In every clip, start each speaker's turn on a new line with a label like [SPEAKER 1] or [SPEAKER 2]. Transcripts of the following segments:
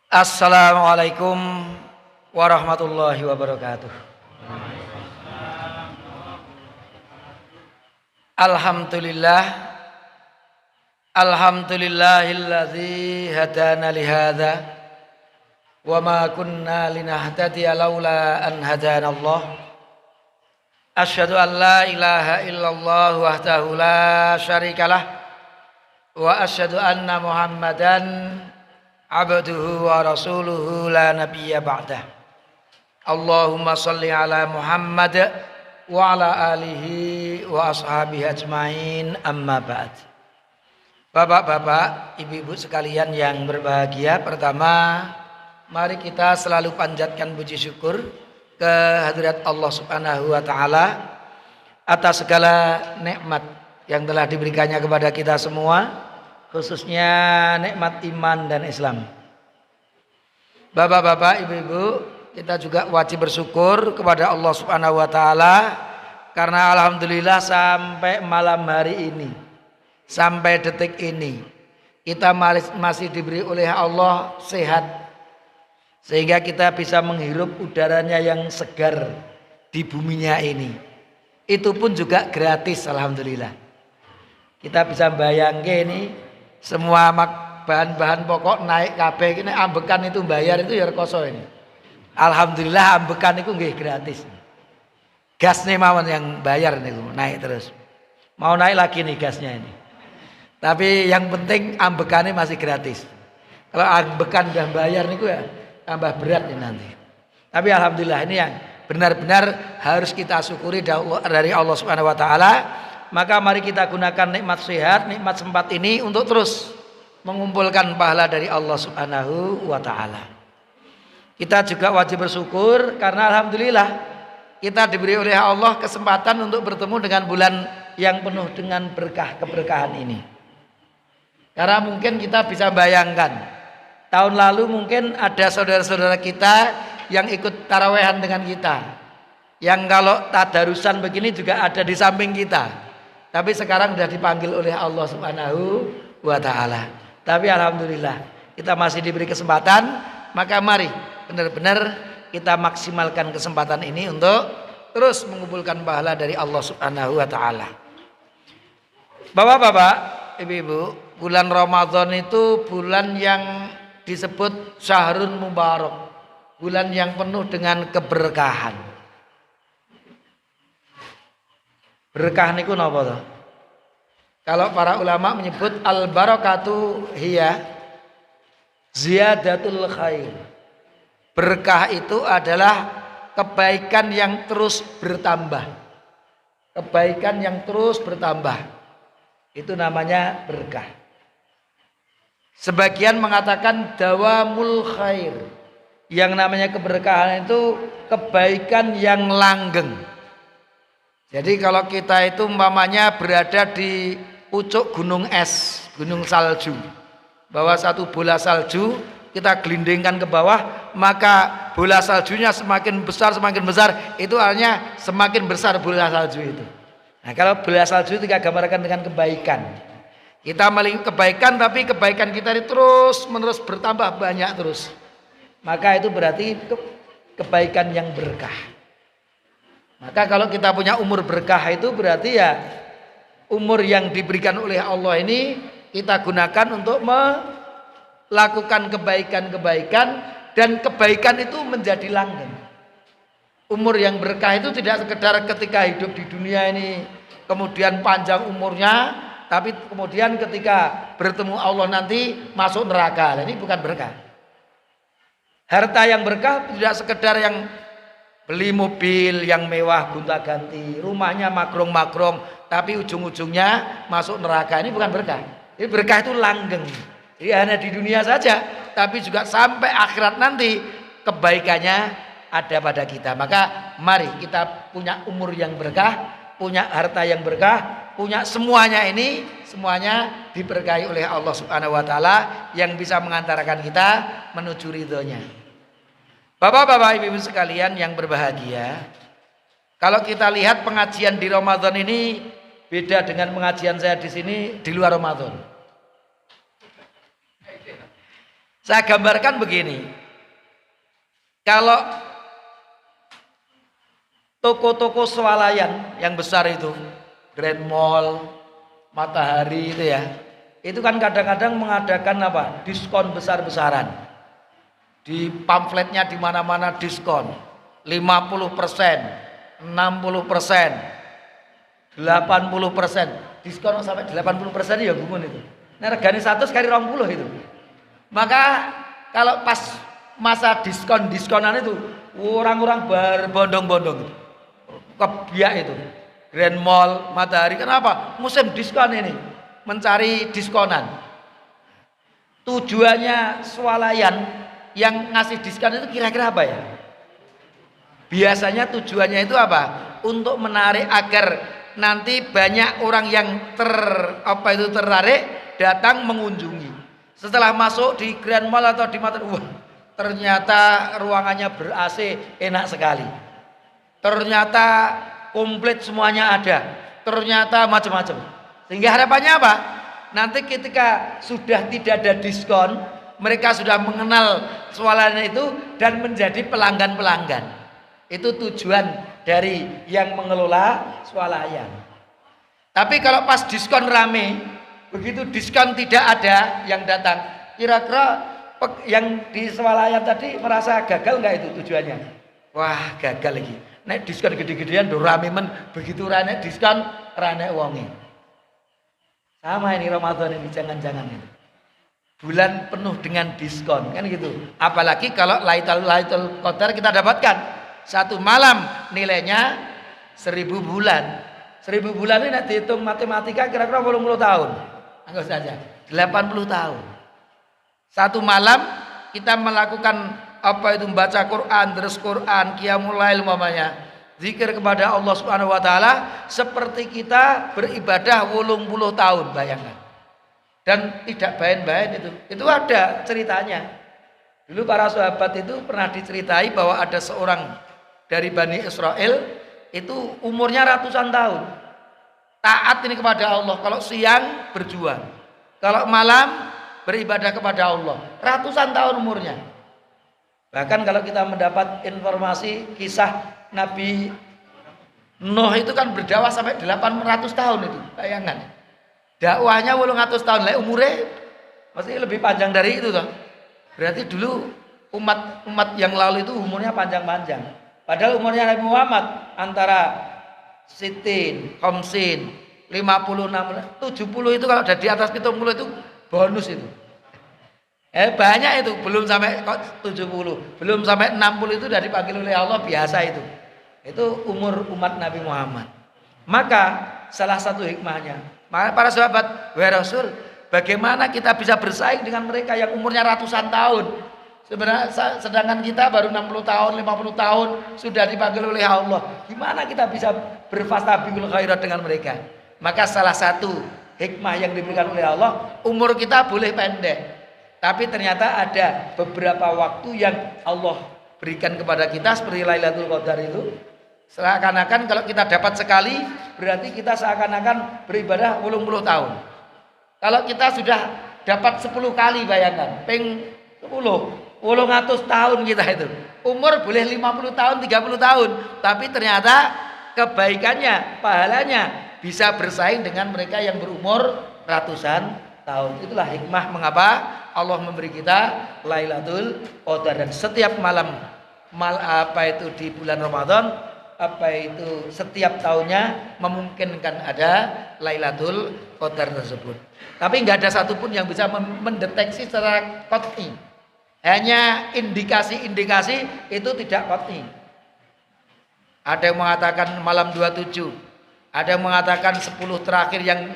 [SPEAKER 1] Assalamualaikum warahmatullahi wabarakatuh. Alhamdulillah, alhamdulillahilladzi hadana lihadza wa ma kunna linahtadiya laula an hadanallah. Asyhadu an la ilaha illallah wahdahu la syarikalah wa asyhadu anna Muhammadan abduhu wa rasuluhu la nabiyya ba'dah. Allahumma salli ala Muhammad wa ala alihi wa ashabihi ajmain, amma ba'd. Bapak-bapak, ibu-ibu sekalian yang berbahagia, pertama mari kita selalu panjatkan puji syukur ke hadirat Allah Subhanahu wa taala atas segala nikmat yang telah diberikannya kepada kita semua, khususnya nikmat iman dan Islam. Bapak-bapak, ibu-ibu, kita juga wajib bersyukur kepada Allah Subhanahu wa taala karena alhamdulillah sampai malam hari ini, sampai detik ini kita masih diberi oleh Allah sehat, sehingga kita bisa menghirup udaranya yang segar di buminya ini. Itu pun juga gratis, alhamdulillah. Kita bisa bayangkan ini semua bahan-bahan pokok naik kabeh, ini ambekan itu bayar itu ya rekoso ini. Alhamdulillah ambekan itu nggih gratis. Gasnya mawon yang bayar niku naik terus. Mau naik lagi nih gasnya ini. Tapi yang penting ambekannya masih gratis. Kalau ambekan udah bayar niku ya tambah berat nih nanti. Tapi alhamdulillah ini yang benar-benar harus kita syukuri dari Allah Subhanahu wa taala. Maka mari kita gunakan nikmat sehat, nikmat sempat ini untuk terus mengumpulkan pahala dari Allah Subhanahu wa taala. Kita juga wajib bersyukur karena alhamdulillah kita diberi oleh Allah kesempatan untuk bertemu dengan bulan yang penuh dengan berkah keberkahan ini. Karena mungkin kita bisa bayangkan tahun lalu mungkin ada saudara-saudara kita yang ikut tarawehan dengan kita, yang kalau tadarusan begini juga ada di samping kita. Tapi sekarang sudah dipanggil oleh Allah Subhanahu wa taala. Tapi alhamdulillah kita masih diberi kesempatan, maka mari benar-benar kita maksimalkan kesempatan ini untuk terus mengumpulkan pahala dari Allah Subhanahu wa taala. Bapak-bapak, ibu-ibu, bulan Ramadan itu bulan yang disebut syahrun mubarak, bulan yang penuh dengan keberkahan. Berkah niku napa to? Kalau para ulama menyebut al barakatu hiya ziyadatul khair. Berkah itu adalah kebaikan yang terus bertambah. Kebaikan yang terus bertambah. Itu namanya berkah. Sebagian mengatakan dawamul khair. Yang namanya keberkahan itu kebaikan yang langgeng. Jadi kalau kita itu umpamanya berada di pucuk gunung es, gunung salju, bahwa satu bola salju kita gelindingkan ke bawah, maka bola saljunya semakin besar itu artinya semakin besar bola salju itu. Nah, kalau bola salju itu kita gambarkan dengan kebaikan. Kita melihat kebaikan, tapi kebaikan kita ini terus menerus bertambah banyak terus. Maka itu berarti kebaikan yang berkah. Maka kalau kita punya umur berkah itu berarti ya umur yang diberikan oleh Allah ini kita gunakan untuk melakukan kebaikan-kebaikan, dan kebaikan itu menjadi langgeng. Umur yang berkah itu tidak sekedar ketika hidup di dunia ini kemudian panjang umurnya, tapi kemudian ketika bertemu Allah nanti masuk neraka. Nah, ini bukan berkah. Harta yang berkah tidak sekedar yang beli mobil yang mewah gonta-ganti, rumahnya makrong-makrong, tapi ujung-ujungnya masuk neraka. Ini bukan berkah. Ini berkah itu langgeng. Jadi hanya di dunia saja, tapi juga sampai akhirat nanti kebaikannya ada pada kita. Maka mari kita punya umur yang berkah, punya harta yang berkah, punya semuanya ini, semuanya diberkahi oleh Allah Subhanahu wa taala yang bisa mengantarkan kita menuju ridhonya. Bapak-bapak, ibu-ibu sekalian yang berbahagia, kalau kita lihat pengajian di Ramadan ini beda dengan pengajian saya di sini di luar Ramadan. Saya gambarkan begini. Kalau toko-toko swalayan yang besar itu, Grand Mall, Matahari itu ya, itu kan kadang-kadang mengadakan apa? Diskon besar-besaran. Di pamfletnya di mana-mana diskon 50%, 60%, 80%. Diskon sampai 80% ya gumun itu. Nah regane 100 kali 20 itu. Maka kalau pas masa diskonan itu orang-orang berbondong-bondong kebiak itu. Grand Mall, Matahari, kenapa? Musim diskon ini, mencari diskonan. Tujuannya swalayan yang ngasih diskon itu kira-kira apa ya? Biasanya tujuannya itu apa? Untuk menarik agar nanti banyak orang yang tertarik datang mengunjungi. Setelah masuk di Grand Mall atau di Matahari, wah, ternyata ruangannya ber-AC, enak sekali. Ternyata komplit semuanya ada. Ternyata macam-macam. Sehingga harapannya apa? Nanti ketika sudah tidak ada diskon, mereka sudah mengenal swalayan itu dan menjadi pelanggan-pelanggan. Itu tujuan dari yang mengelola swalayan. Tapi kalau pas diskon rame, begitu diskon tidak ada yang datang, kira-kira yang di swalayan tadi merasa gagal nggak itu tujuannya? Wah, gagal lagi. Nek diskon gede-gedean do rame men, begitu rane diskon rane wonge. Sama ini Ramadan ini, jangan-jangan itu. Bulan penuh dengan diskon kan gitu. Apalagi kalau Lailatul Qadar kita dapatkan satu malam nilainya 1000 bulan. 1000 bulan ini dihitung matematika kira-kira 80 tahun. Anggap saja 80 tahun. Satu malam kita melakukan apa itu, membaca Quran, terus Quran, qiyamul lail umpamanya, zikir kepada Allah Subhanahu wa taala, seperti kita beribadah 80 tahun, bayangkan. Dan tidak bain-bain itu. Itu ada ceritanya. Dulu para sahabat itu pernah diceritai bahwa ada seorang dari Bani Israel itu umurnya ratusan tahun. Taat ini kepada Allah. Kalau siang berjuang, kalau malam beribadah kepada Allah. Ratusan tahun umurnya. Bahkan kalau kita mendapat informasi kisah Nabi Nuh itu kan berdakwah sampai 800 tahun itu. Bayangkan. Dakwahnya 800 tahun. Lah umurnya pasti lebih panjang dari itu toh. Berarti dulu umat yang lalu itu umurnya panjang-panjang. Padahal umurnya Nabi Muhammad antara Sitin, Khamsin, 50, 60, 70 itu kalau udah di atas 70 itu bonus itu. Banyak itu, belum sampai 70, belum sampai 60 itu sudah dipanggil oleh Allah, biasa itu. Itu umur umat Nabi Muhammad. Maka salah satu hikmahnya, maka para sahabat, wahai Rasul, bagaimana kita bisa bersaing dengan mereka yang umurnya ratusan tahun? Sebenarnya sedangkan kita baru 60 tahun, 50 tahun sudah dipanggil oleh Allah. Gimana kita bisa berfastabiqul khairat dengan mereka? Maka salah satu hikmah yang diberikan oleh Allah, umur kita boleh pendek, tapi ternyata ada beberapa waktu yang Allah berikan kepada kita seperti Lailatul Qadar itu. Seakan-akan kalau kita dapat sekali, berarti kita seakan-akan beribadah 80 tahun. Kalau kita sudah dapat 10 kali, bayangkan, ping 10, 800 tahun kita itu. Umur boleh 50 tahun, 30 tahun, tapi ternyata kebaikannya, pahalanya bisa bersaing dengan mereka yang berumur ratusan tahun. Itulah hikmah mengapa Allah memberi kita Lailatul Qadar. Dan setiap malam di bulan Ramadan, setiap tahunnya memungkinkan ada Lailatul Qadar tersebut. Tapi nggak ada satupun yang bisa mendeteksi secara qat'i. Hanya indikasi-indikasi itu tidak qat'i. Ada yang mengatakan malam 27, ada yang mengatakan 10 terakhir yang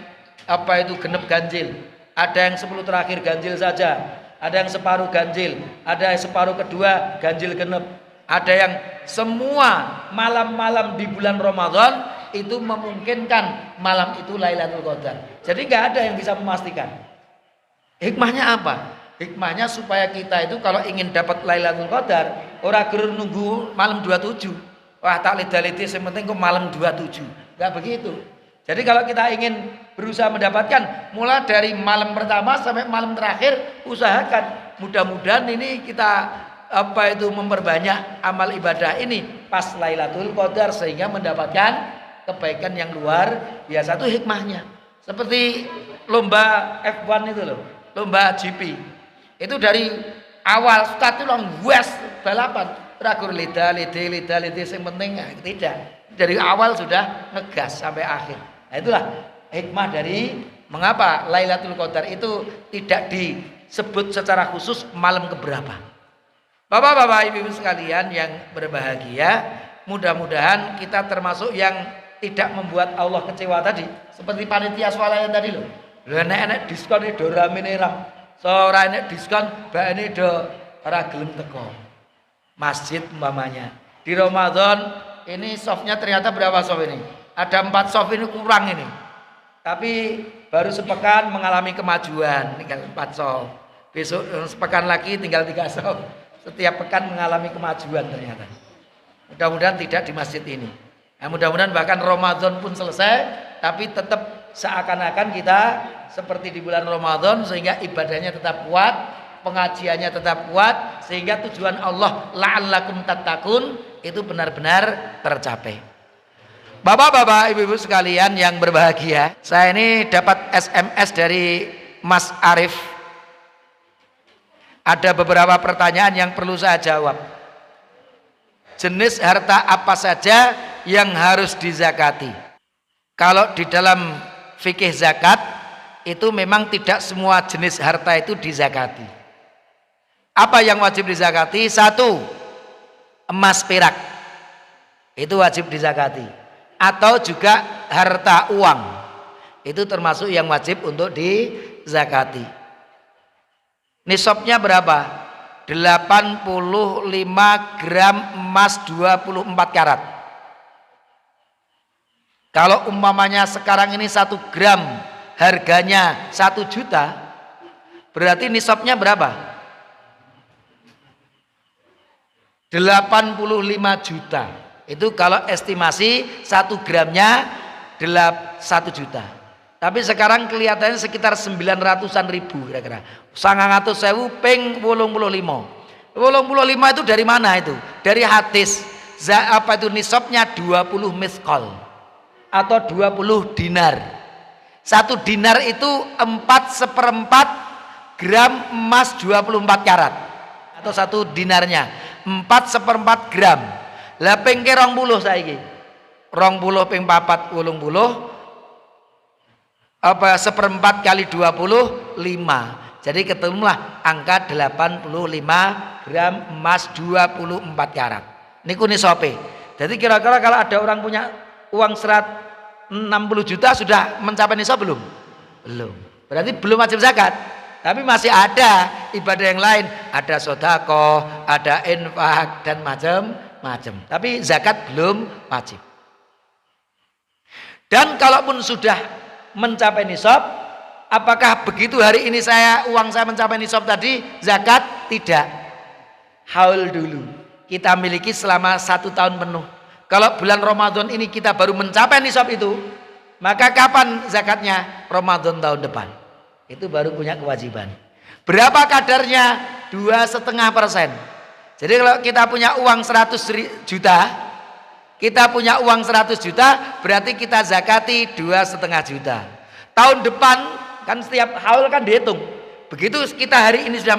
[SPEAKER 1] genep ganjil, ada yang 10 terakhir ganjil saja, ada yang separuh ganjil, ada yang separuh kedua ganjil genep, ada yang semua malam-malam di bulan Ramadan itu memungkinkan malam itu Lailatul Qadar. Jadi nggak ada yang bisa memastikan. Hikmahnya apa? Hikmahnya supaya kita itu kalau ingin dapat Lailatul Qadar, ora gerung nunggu malam 27. Wah, tak lida-lidi sementing ke malam 27. Enggak begitu. Jadi kalau kita ingin berusaha mendapatkan mulai dari malam pertama sampai malam terakhir, usahakan mudah-mudahan ini kita memperbanyak amal ibadah ini pas Lailatul Qadar sehingga mendapatkan kebaikan yang luar biasa. Itu hikmahnya. Seperti lomba F1 itu loh, lomba GP. Itu dari awal start itu long wes balapan, terakhir lida yang penting tidak. Dari awal sudah ngegas sampai akhir. Nah, itulah hikmah dari mengapa Lailatul Qadar itu tidak disebut secara khusus malam keberapa. Bapak-bapak, ibu-ibu sekalian yang berbahagia, mudah-mudahan kita termasuk yang tidak membuat Allah kecewa tadi. Seperti panitia swalayan tadi loh. Enak-enak diskon itu ramene ram. Ora enak diskon bakane do ora gelem teko. Masjid umpamanya. Di Ramadan ini softnya ternyata berapa soft ini? Ada 4 soft ini kurang ini. Tapi baru sepekan mengalami kemajuan, tinggal 4 soft. Besok sepekan lagi tinggal 3 soft. Setiap pekan mengalami kemajuan ternyata. Mudah-mudahan tidak di masjid ini. Nah, mudah-mudahan bahkan Ramadan pun selesai, tapi tetap seakan-akan kita seperti di bulan Ramadan sehingga ibadahnya tetap kuat, pengajiannya tetap kuat, sehingga tujuan Allah la'allakum tattaqun itu benar-benar tercapai. Bapak-bapak, ibu-ibu sekalian yang berbahagia, saya ini dapat SMS dari Mas Arif. Ada beberapa pertanyaan yang perlu saya jawab. Jenis harta apa saja yang harus dizakati? Kalau di dalam fikih zakat itu memang tidak semua jenis harta itu dizakati. Apa yang wajib dizakati? 1, emas perak. Itu wajib dizakati. Atau juga harta uang. Itu termasuk yang wajib untuk dizakati. Nisabnya berapa? 85 gram emas 24 karat. Kalau umpamanya sekarang ini 1 gram harganya 1 juta, berarti nisabnya berapa? 85 juta. Itu kalau estimasi 1 gramnya 1 juta. Tapi sekarang kelihatannya sekitar 900-an ribu kira-kira. 900.000 ping 85. 85 itu dari mana itu? Dari hadis. Apa itu nisabnya 20 miskol atau 20 dinar. 1 dinar itu 4/4 gram emas 24 karat. Atau 1 dinarnya 4/4 gram. Lah ping 20 saiki. 20 ping 4 80. Apa 1/4 kali 25. Jadi ketemulah angka 85 gram emas 24 karat. Niku nisabe. Jadi kira-kira kalau ada orang punya uang 60 juta sudah mencapai nisab belum? Belum. Berarti belum wajib zakat. Tapi masih ada ibadah yang lain, ada sedekah, ada infak dan macam-macam. Tapi zakat belum wajib. Dan kalaupun sudah mencapai nisab, apakah begitu hari ini uang saya mencapai nisab tadi zakat? Tidak. Haul dulu. Kita miliki selama 1 tahun penuh. Kalau bulan Ramadan ini kita baru mencapai nisab itu, maka kapan zakatnya? Ramadan tahun depan. Itu baru punya kewajiban. Berapa kadarnya? 2,5%. Jadi kalau kita punya uang 100 juta, kita punya uang 100 juta, berarti kita zakati 2,5 juta. Tahun depan kan setiap haul kan dihitung. Begitu kita hari ini sudah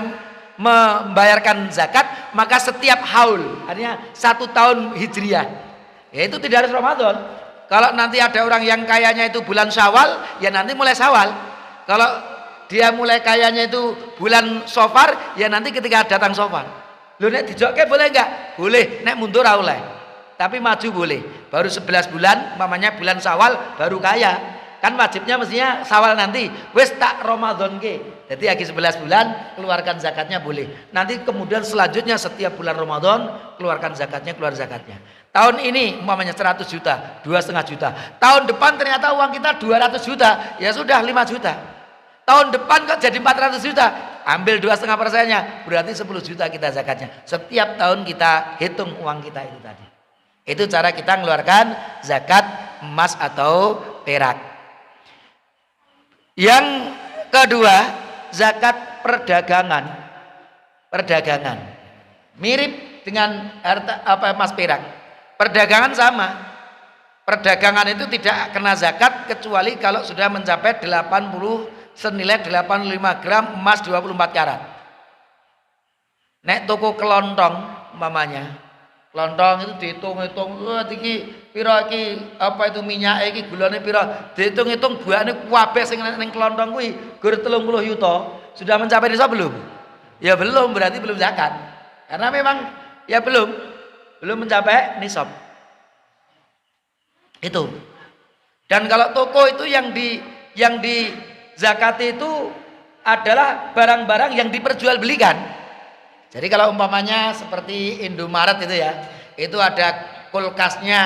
[SPEAKER 1] membayarkan zakat, maka setiap haul, artinya 1 tahun hijriah, yaitu tidak harus Ramadan. Kalau nanti ada orang yang kayanya itu bulan Syawal, ya nanti mulai Syawal. Kalau dia mulai kayanya itu bulan Safar, ya nanti ketika datang Safar. Lu nek dijokke boleh enggak? Boleh, nek mundur ora oleh. Tapi maju boleh. Baru 11 bulan, mamanya bulan Syawal baru kaya. Kan wajibnya mestinya Syawal nanti. Wis tak Ramadan ke. Jadi lagi 11 bulan keluarkan zakatnya boleh. Nanti kemudian selanjutnya setiap bulan Ramadan keluarkan zakatnya, keluar zakatnya. Tahun ini mamanya 100 juta, 2,5 juta. Tahun depan ternyata uang kita 200 juta. Ya sudah 5 juta. Tahun depan kok jadi 400 juta. Ambil 2,5%-nya. Berarti 10 juta kita zakatnya. Setiap tahun kita hitung uang kita itu tadi. Itu cara kita mengeluarkan zakat emas atau perak. Yang kedua, zakat perdagangan. perdagangan. Mirip dengan harta emas perak. Perdagangan sama. Perdagangan itu tidak kena zakat kecuali kalau sudah mencapai 80 senilai 85 gram emas 24 karat. Nek toko kelontong umpamanya. Kelontong itu dihitung-hitung, iki pira iki apa itu minyak iki gulane pira, dihitung-hitung buahane kabeh sing ning kelontong kuwi gur 30 yuta. Sudah mencapai nisab belum? Ya belum, berarti belum zakat. Karena memang ya belum mencapai nisab. Itu. Dan kalau toko itu yang di zakati itu adalah barang-barang yang diperjualbelikan. Jadi kalau umpamanya seperti Indomaret itu ya, itu ada kulkasnya,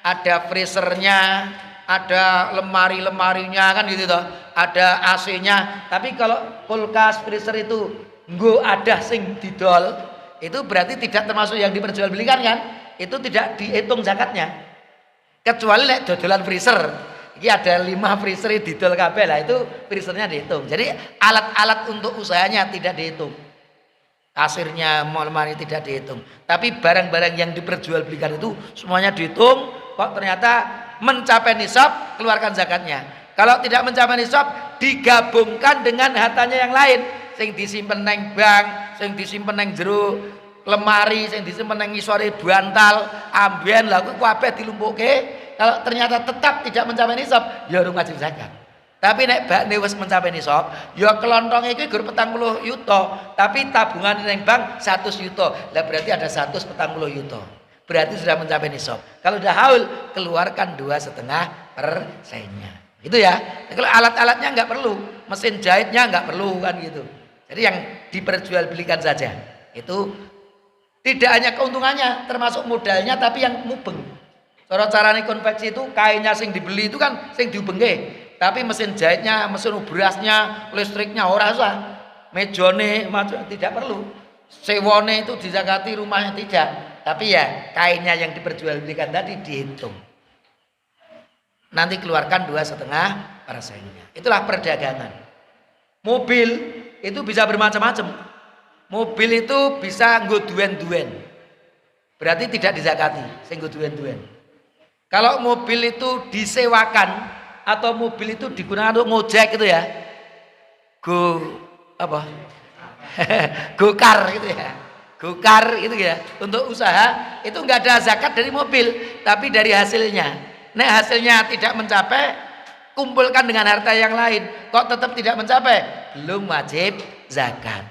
[SPEAKER 1] ada freezernya, ada lemari-lemarinya kan gitu toh, ada AC-nya. Tapi kalau kulkas, freezer itu nggo ada sing didol, itu berarti tidak termasuk yang diperjualbelikan kan? Itu tidak dihitung zakatnya. Kecuali lek dodolan freezer. Ini ada 5 freezer didol kabeh lah, itu freezernya dihitung. Jadi alat-alat untuk usahanya tidak dihitung. Kasirnya, lemari tidak dihitung. Tapi barang-barang yang diperjualbelikan itu semuanya dihitung. Kok ternyata mencapai nisab, keluarkan zakatnya. Kalau tidak mencapai nisab, digabungkan dengan hartanya yang lain. Sing disimpen neng bank, sing disimpen neng jero lemari, sing disimpen neng ngisore bantal, amben lah kabeh dilumpukke. Kalau ternyata tetap tidak mencapai nisab, ya urung wajib zakat. Tapi nek bakne wis mencapai nisab, ya kelontong iki gur 40 yuta, tapi tabungan ning bank 100 yuta. Lah berarti ada 140 yuta. Berarti sudah mencapai nisab. Kalau sudah haul, keluarkan 2,5%-nya. Itu ya. Kalau alat-alatnya enggak perlu, mesin jahitnya enggak perlu kan gitu. Jadi yang diperjualbelikan saja. Itu tidak hanya keuntungannya, termasuk modalnya tapi yang mubeng. Cara-carane konveksi itu kainnya sing dibeli itu kan sing diubengke. Tapi mesin jahitnya, mesin berasnya, listriknya ora usah. Mejone tidak perlu. Sewone itu dizakati, rumahnya tidak. Tapi ya kainnya yang diperjualbelikan tadi dihitung. Nanti keluarkan 2,5%-nya. Itulah perdagangan. Mobil itu bisa bermacam-macam. Mobil itu bisa nggo duwen-duwen. Berarti tidak dizakati, sing nggo duwen-duwen. Kalau mobil itu disewakan atau mobil itu digunakan untuk ngojek gitu ya, gokar gitu ya, gokar gitu ya, untuk usaha itu nggak ada zakat dari mobil, tapi dari hasilnya. Nek hasilnya tidak mencapai, kumpulkan dengan harta yang lain. Kok tetap tidak mencapai? Belum wajib zakat.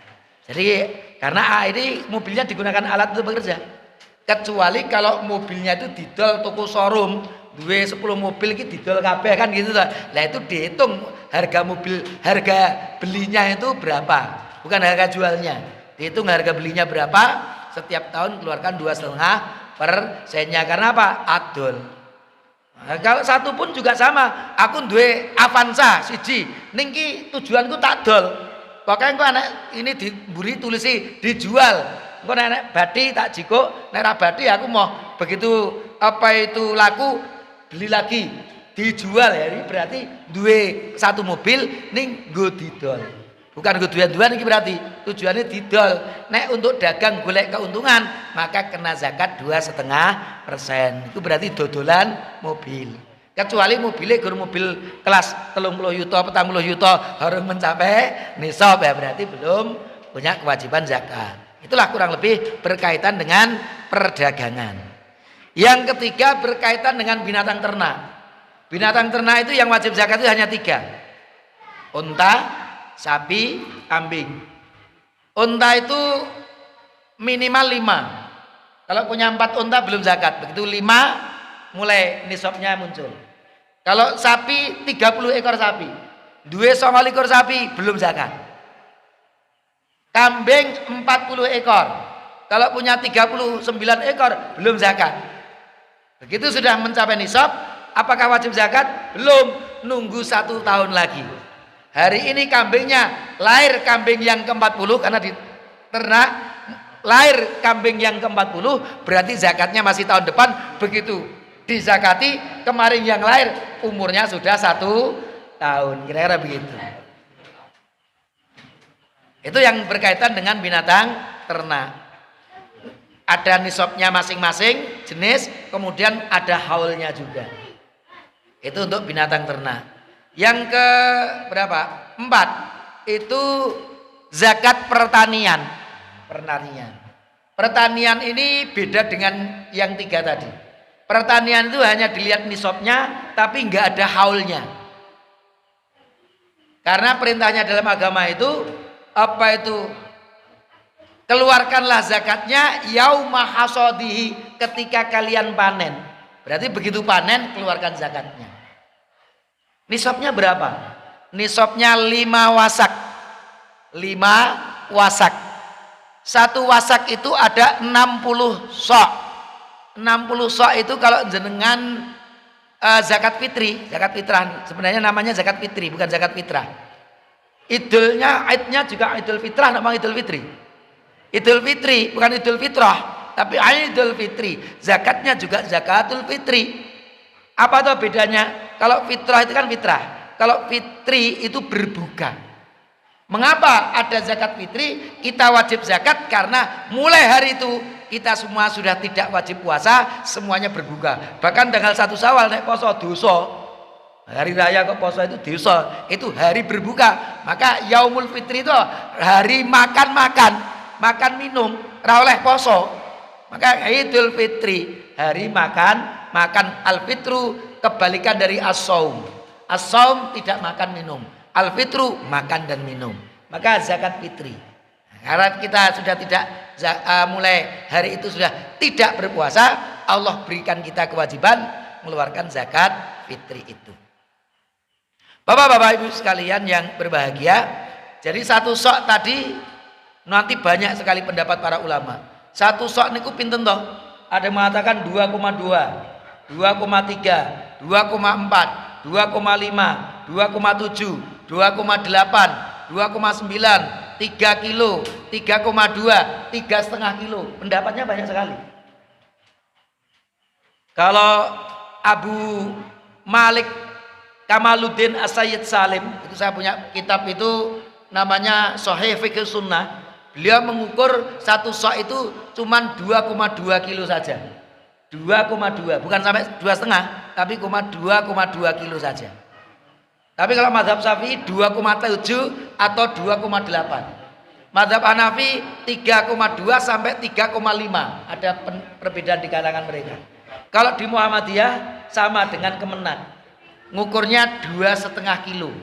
[SPEAKER 1] Jadi karena ini mobilnya digunakan alat untuk bekerja. Kecuali kalau mobilnya itu didol toko showroom, duwe 10 mobil iki didol kabeh kan gitu toh. Lah itu dihitung harga mobil, harga belinya itu berapa, bukan harga jualnya. Dihitung harga belinya berapa, setiap tahun keluarkan 2,5%-nya. Karena apa? Adol. Nah, kalau satu pun juga sama. Aku duwe Avanza siji, ning ki tujuanku tak dol. Pokoknya engko anak ini diburi tulisi dijual. Engko nek badi tak jiko, nek ra badi aku mau begitu apa itu laku beli lagi dijual ya. Ini berarti duwe satu mobil ning nggo didol. Bukan nggo duan-duan iki berarti tujuannya didol. Nek untuk dagang golek keuntungan maka kena zakat 2,5%. Itu berarti dodolan mobil. Kecuali mobilnya gur mobil kelas 30 yuta, 40 yuta harus mencapai nisab ya, berarti belum punya kewajiban zakat. Itulah kurang lebih berkaitan dengan perdagangan. Yang ketiga berkaitan dengan binatang ternak. Binatang ternak itu yang wajib zakat itu hanya 3. Unta, sapi, kambing. Unta itu minimal 5. Kalau punya 4 unta belum zakat. Begitu 5 mulai nisabnya muncul. Kalau sapi 30 ekor sapi, 29 sapi belum zakat. Kambing 40 ekor. Kalau punya 39 ekor belum zakat. Begitu sudah mencapai nisab, apakah wajib zakat? Belum, nunggu 1 tahun lagi. Hari ini kambingnya lahir kambing yang ke-40 karena di ternak lahir kambing yang ke-40, berarti zakatnya masih tahun depan. Begitu dizakati, kemarin yang lahir umurnya sudah 1 tahun. Kira-kira begitu. Itu yang berkaitan dengan binatang ternak. Ada nisabnya masing-masing jenis, kemudian ada haulnya juga. Itu untuk binatang ternak. Yang ke berapa? 4. Itu zakat pertanian. Pertanian ini beda dengan yang 3 tadi. Pertanian itu hanya dilihat nisabnya, tapi nggak ada haulnya. Karena perintahnya dalam agama itu apa itu? Keluarkanlah zakatnya yauma hasadihi, ketika kalian panen. Berarti begitu panen keluarkan zakatnya. Nisabnya berapa? Nisabnya 5 wasak. 5 wasak. 1 wasak itu ada 60 sok. 60 sok itu kalau jenengan zakat fitri, zakat fitrah. Sebenarnya namanya zakat fitri, bukan zakat fitrah. Idulnya juga idul fitrah, namanya idul fitri. Idul fitri bukan idul fitrah, tapi idul fitri. Zakatnya juga zakatul fitri. Apa tuh bedanya? Kalau fitrah itu kan fitrah, kalau fitri itu berbuka. Mengapa ada zakat fitri? Kita wajib zakat karena mulai hari itu kita semua sudah tidak wajib puasa, semuanya berbuka. Bahkan tanggal 1 Syawal nek poso dosa. Hari raya kok poso itu dosa, itu hari berbuka. Maka yaumul fitri itu hari makan minum, ra oleh poso. Maka Idul Fitri, hari makan al-fitru kebalikan dari as-saum. As-saum tidak makan minum, al-fitru makan dan minum. Maka zakat fitri. Karena kita sudah tidak mulai hari itu sudah tidak berpuasa, Allah berikan kita kewajiban mengeluarkan zakat fitri itu. Bapak-bapak Ibu sekalian yang berbahagia, jadi 1 sok tadi nanti banyak sekali pendapat para ulama. 1 sok niku pinten toh? Ada yang mengatakan 2,2, 2,3, 2,4, 2,5, 2,7, 2,8, 2,9, 3 kilo, 3,2, 3,5 kilo. Pendapatnya banyak sekali. Kalau Abu Malik Kamaluddin As-Sayyid Salim, itu saya punya kitab itu namanya Sahih Fiqh Sunnah. Beliau mengukur 1 sok itu cuman 2,2 kilo saja. 2,2, bukan sampai 2,5, tapi 2,2 kilo saja. Tapi kalau mazhab Syafi'i 2,7 atau 2,8. Mazhab Hanafi 3,2 sampai 3,5. Ada perbedaan di kalangan mereka. Kalau di Muhammadiyah sama dengan Kemenak, ngukurnya 2,5 kilo.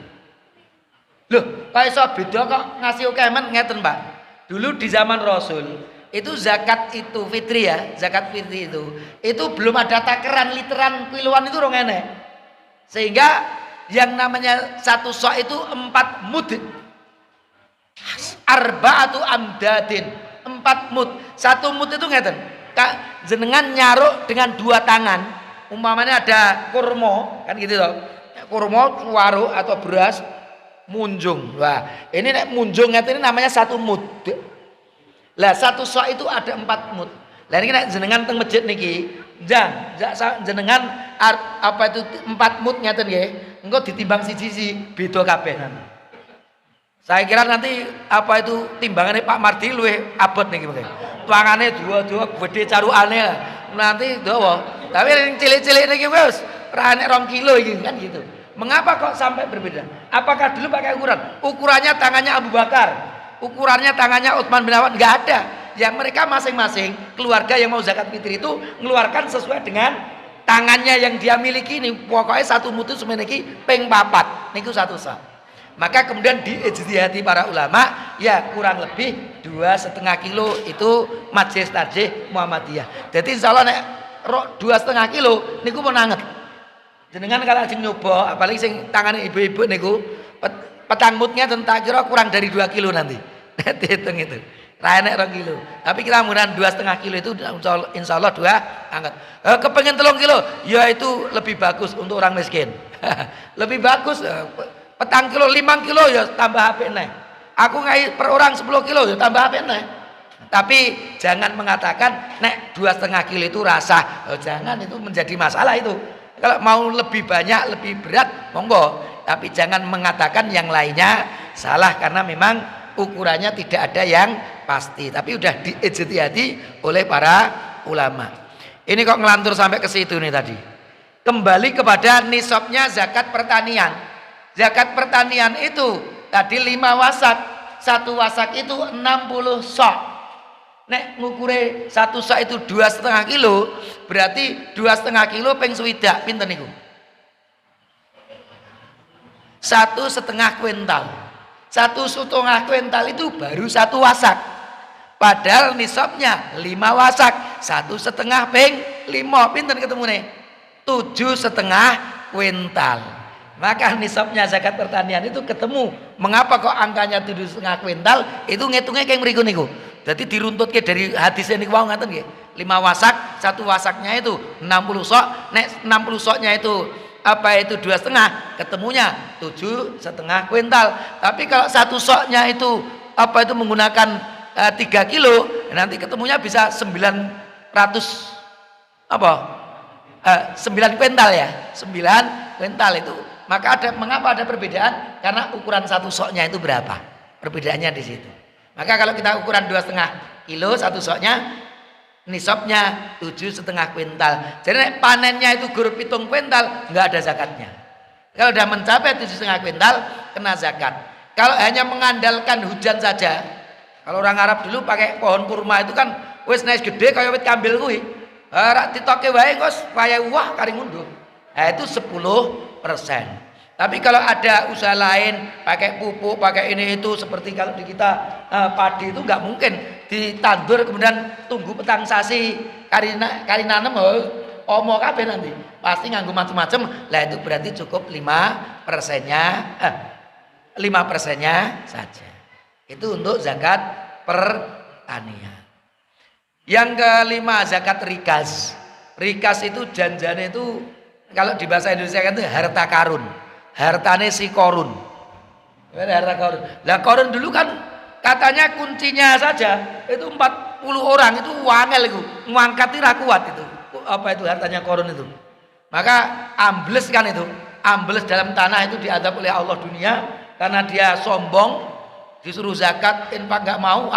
[SPEAKER 1] Loh, kok iso beda kok ngasih kemen ngeten, Pak. Dulu di zaman Rasul itu zakat itu fitri ya, zakat fitri itu belum ada takaran literan kiloan itu rong enek. Sehingga yang namanya 1 sok itu 4 mud. Arba'atu amdadin, 4 mud. 1 mud itu ngeten. Kak jenengan nyaruk dengan 2 tangan. Umpamanya ada kurma, kan gitu loh. Kurma, suwaru atau beras munjung. Wah, ini nek munjung ngeten ini namanya 1 mud. Lah 1 sok itu ada 4 mud. Lah ini nek jenengan teng masjid niki, jenengan apa itu 4 mud ngeten nggih. Engko ditimbang siji beda kabeh nanti. Saya kira nanti apa itu timbangannya Pak Mardi luwih abot niki mungkin. Tuangane dua gede carukane lah. Nanti dawa. Tapi yang cilik-cilik niki wis ora nek 2 kilo iki kan gitu. Mengapa kok sampai berbeda? Apakah dulu pakai ukuran? Ukurannya tangannya Abu Bakar, ukurannya tangannya Utsman bin Affan, enggak ada. Yang mereka masing-masing keluarga yang mau zakat fitri itu mengeluarkan sesuai dengan tangannya yang dia miliki ini. Pokoknya 1 mutu semeniki ping 4 niku 1 sak. Maka kemudian diijtihadi para ulama, ya kurang lebih 2,5 kilo itu majelis tarjih Muhammadiyah. Jadi insyaallah nek 2,5 kilo niku pun anget. Jenengan kalau ajeng nyoba, apalagi sing tangane ibu-ibu niku petang mutnya tak kira kurang dari 2 kilo nanti. Dihitung itu. Ra enek 2 kilo. Tapi kita mudahan 2,5 kilo itu insyaallah 2 anget. Kepengen 3 kilo, ya itu lebih bagus untuk orang miskin. Lebih bagus. Petang kilo, 5 kilo ya tambah HP nih. Aku ngai per orang 10 kilo ya tambah HP nih. Tapi jangan mengatakan nek 2,5 kilo itu rasa. Jangan, itu menjadi masalah itu. Kalau mau lebih banyak, lebih berat, monggo. Tapi jangan mengatakan yang lainnya salah karena memang ukurannya tidak ada yang pasti, tapi udah diijtihadi oleh para ulama. Ini kok ngelantur sampai ke situ nih tadi. Kembali kepada nisabnya zakat pertanian. Zakat pertanian itu tadi 5 wasak. 1 wasak itu 60 sok. Nek ngukure 1 sok itu 2,5 kilo, berarti 2,5 kilo ping swidak pinten niku? 1,5 kuintal. 1,5 kuintal itu baru 1 wasak. Padahal nisabnya 5 wasak. 1,5 ping 5 pinten ketemu nih? 7,5 kuintal. Maka nisabnya zakat pertanian itu ketemu. Mengapa kok angkanya 7,5 kuintal? Itu ngitungnya kayak mriku niku. Jadi diruntut ke dari hadisnya niku wau ngaten nggih. 5 wasak, 1 wasaknya itu 60 sok. Nek 60 soknya itu apa itu 2,5, ketemunya 7,5 kuintal. Tapi kalau 1 soknya itu apa itu menggunakan 3 kilo, nanti ketemunya bisa 900 apa? 9 kuintal ya. 9 kuintal itu. Maka mengapa ada perbedaan? Karena ukuran 1 soknya itu berapa? Perbedaannya di situ. Maka kalau kita ukuran 2,5 kilo 1 soknya, nisabnya 7,5 kuintal. Jadi panennya itu guru 7 kuintal, nggak ada zakatnya. Kalau sudah mencapai 7,5 kuintal, kena zakat. Kalau hanya mengandalkan hujan saja, kalau orang Arab dulu pakai pohon kurma itu kan wis naik gede kayak wit kambil kuwi. Rak ditoke wae kos kaya wah kari ngunduh. Nah, itu 10%. Tapi kalau ada usaha lain, pakai pupuk, pakai ini itu, seperti kalau di kita padi itu nggak mungkin ditandur kemudian tunggu petang sasi kari nanem omo kabeh nanti. Pasti nganggo macam-macam. Lah itu berarti cukup 5%-nya 5%-nya saja. Itu untuk zakat pertanian. Yang kelima zakat rikas. Rikas itu janjane itu kalau di bahasa Indonesia kan itu harta karun. Hartane si korun. Harta korun. Lah korun dulu kan katanya kuncinya saja itu 40 orang itu wangel itu. Ngangkat ra kuat itu. Apa itu hartanya korun itu? Maka ambles kan itu. Ambles dalam tanah itu diadab oleh Allah dunia karena dia sombong, disuruh zakat, infak enggak mau.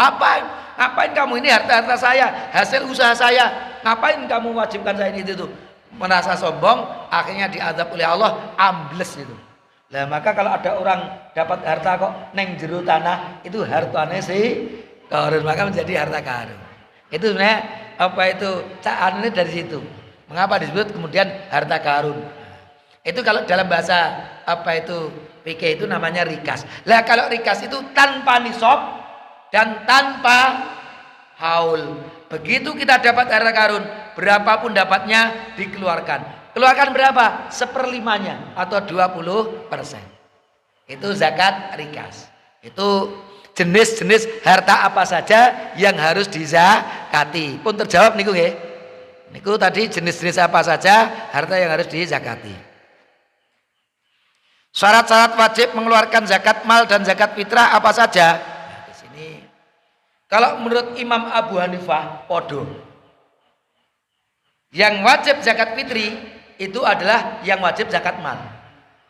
[SPEAKER 1] Ngapain kamu, ini harta saya, hasil usaha saya. Ngapain kamu wajibkan saya ini itu? Merasa sombong, akhirnya diadab oleh Allah, ambles itu. Nah, maka kalau ada orang dapat harta kok neng jero tanah, itu hartanya si karun, maka menjadi harta karun. Itu sebenarnya apa itu caannya dari situ. Mengapa disebut kemudian harta karun? Itu kalau dalam bahasa apa itu fikih itu namanya rikas. Lah kalau rikas itu tanpa nisab dan tanpa haul. Begitu kita dapat harta karun, berapapun dapatnya dikeluarkan. Keluarkan berapa? 1/5-nya atau 20%. Itu zakat rikas. Itu jenis-jenis harta apa saja yang harus dizakati. Pun terjawab niku nggih. Niku tadi jenis-jenis apa saja harta yang harus dizakati. Syarat-syarat wajib mengeluarkan zakat mal dan zakat fitrah apa saja? Nah, di sini kalau menurut Imam Abu Hanifah podo. Yang wajib zakat fitri itu adalah yang wajib zakat mal.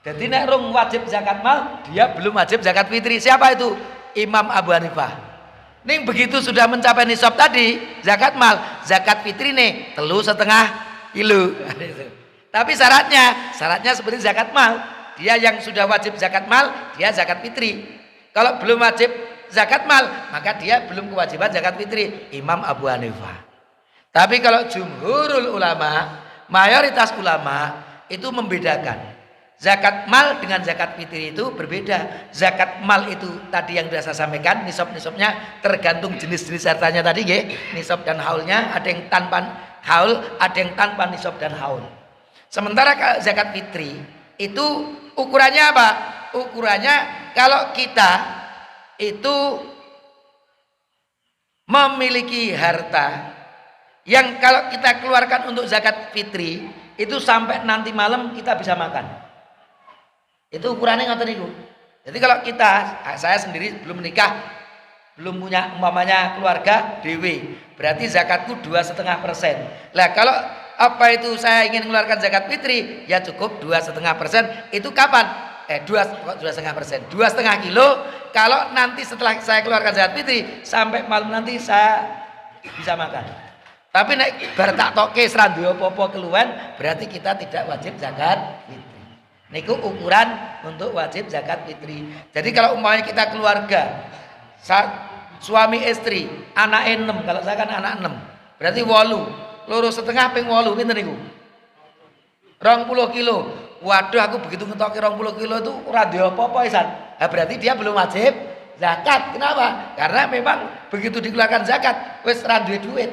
[SPEAKER 1] Jadi nek rung wajib zakat mal, dia belum wajib zakat fitri. Siapa itu? Imam Abu Hanifah. Ning begitu sudah mencapai nisab tadi, zakat mal, zakat fitri nih 3,5 kilo. Tapi syaratnya seperti zakat mal. Dia yang sudah wajib zakat mal, dia zakat fitri. Kalau belum wajib zakat mal, maka dia belum kewajiban zakat fitri. Imam Abu Hanifah. Tapi kalau jumhurul ulama, mayoritas ulama itu membedakan. Zakat mal dengan zakat fitri itu berbeda. Zakat mal itu tadi yang sudah saya sampaikan, nisab-nisabnya tergantung jenis-jenis hartanya tadi nggih. Nisab dan haulnya, ada yang tanpa haul, ada yang tanpa nisab dan haul. Sementara zakat fitri itu ukurannya apa? Ukurannya kalau kita itu memiliki harta yang kalau kita keluarkan untuk zakat fitri itu sampai nanti malam kita bisa makan. Itu ukurannya ngoten niku. Jadi kalau saya sendiri belum menikah, belum punya umpamanya keluarga dewe, berarti zakatku 2,5%. Lah kalau apa itu saya ingin mengeluarkan zakat fitri, ya cukup 2,5%. Itu kapan? 2,5%. 2,5 kilo kalau nanti setelah saya keluarkan zakat fitri sampai malam nanti saya bisa makan. Tapi nek bar tak toke serandu apa-apa keluhan berarti kita tidak wajib zakat fitri. Niku ukuran untuk wajib zakat fitri. Jadi kalau umpamanya kita keluarga suami istri, anak 6, kalau saya kan anak 6. Berarti 8. Loro setengah ping 8 pinten niku? 20 kilo. Waduh, aku begitu ngetoke 20 kilo itu ora duwe apa-apa isan. Nah, berarti dia belum wajib zakat. Kenapa? Karena memang begitu dikeluarkan zakat wis ora duwe duit.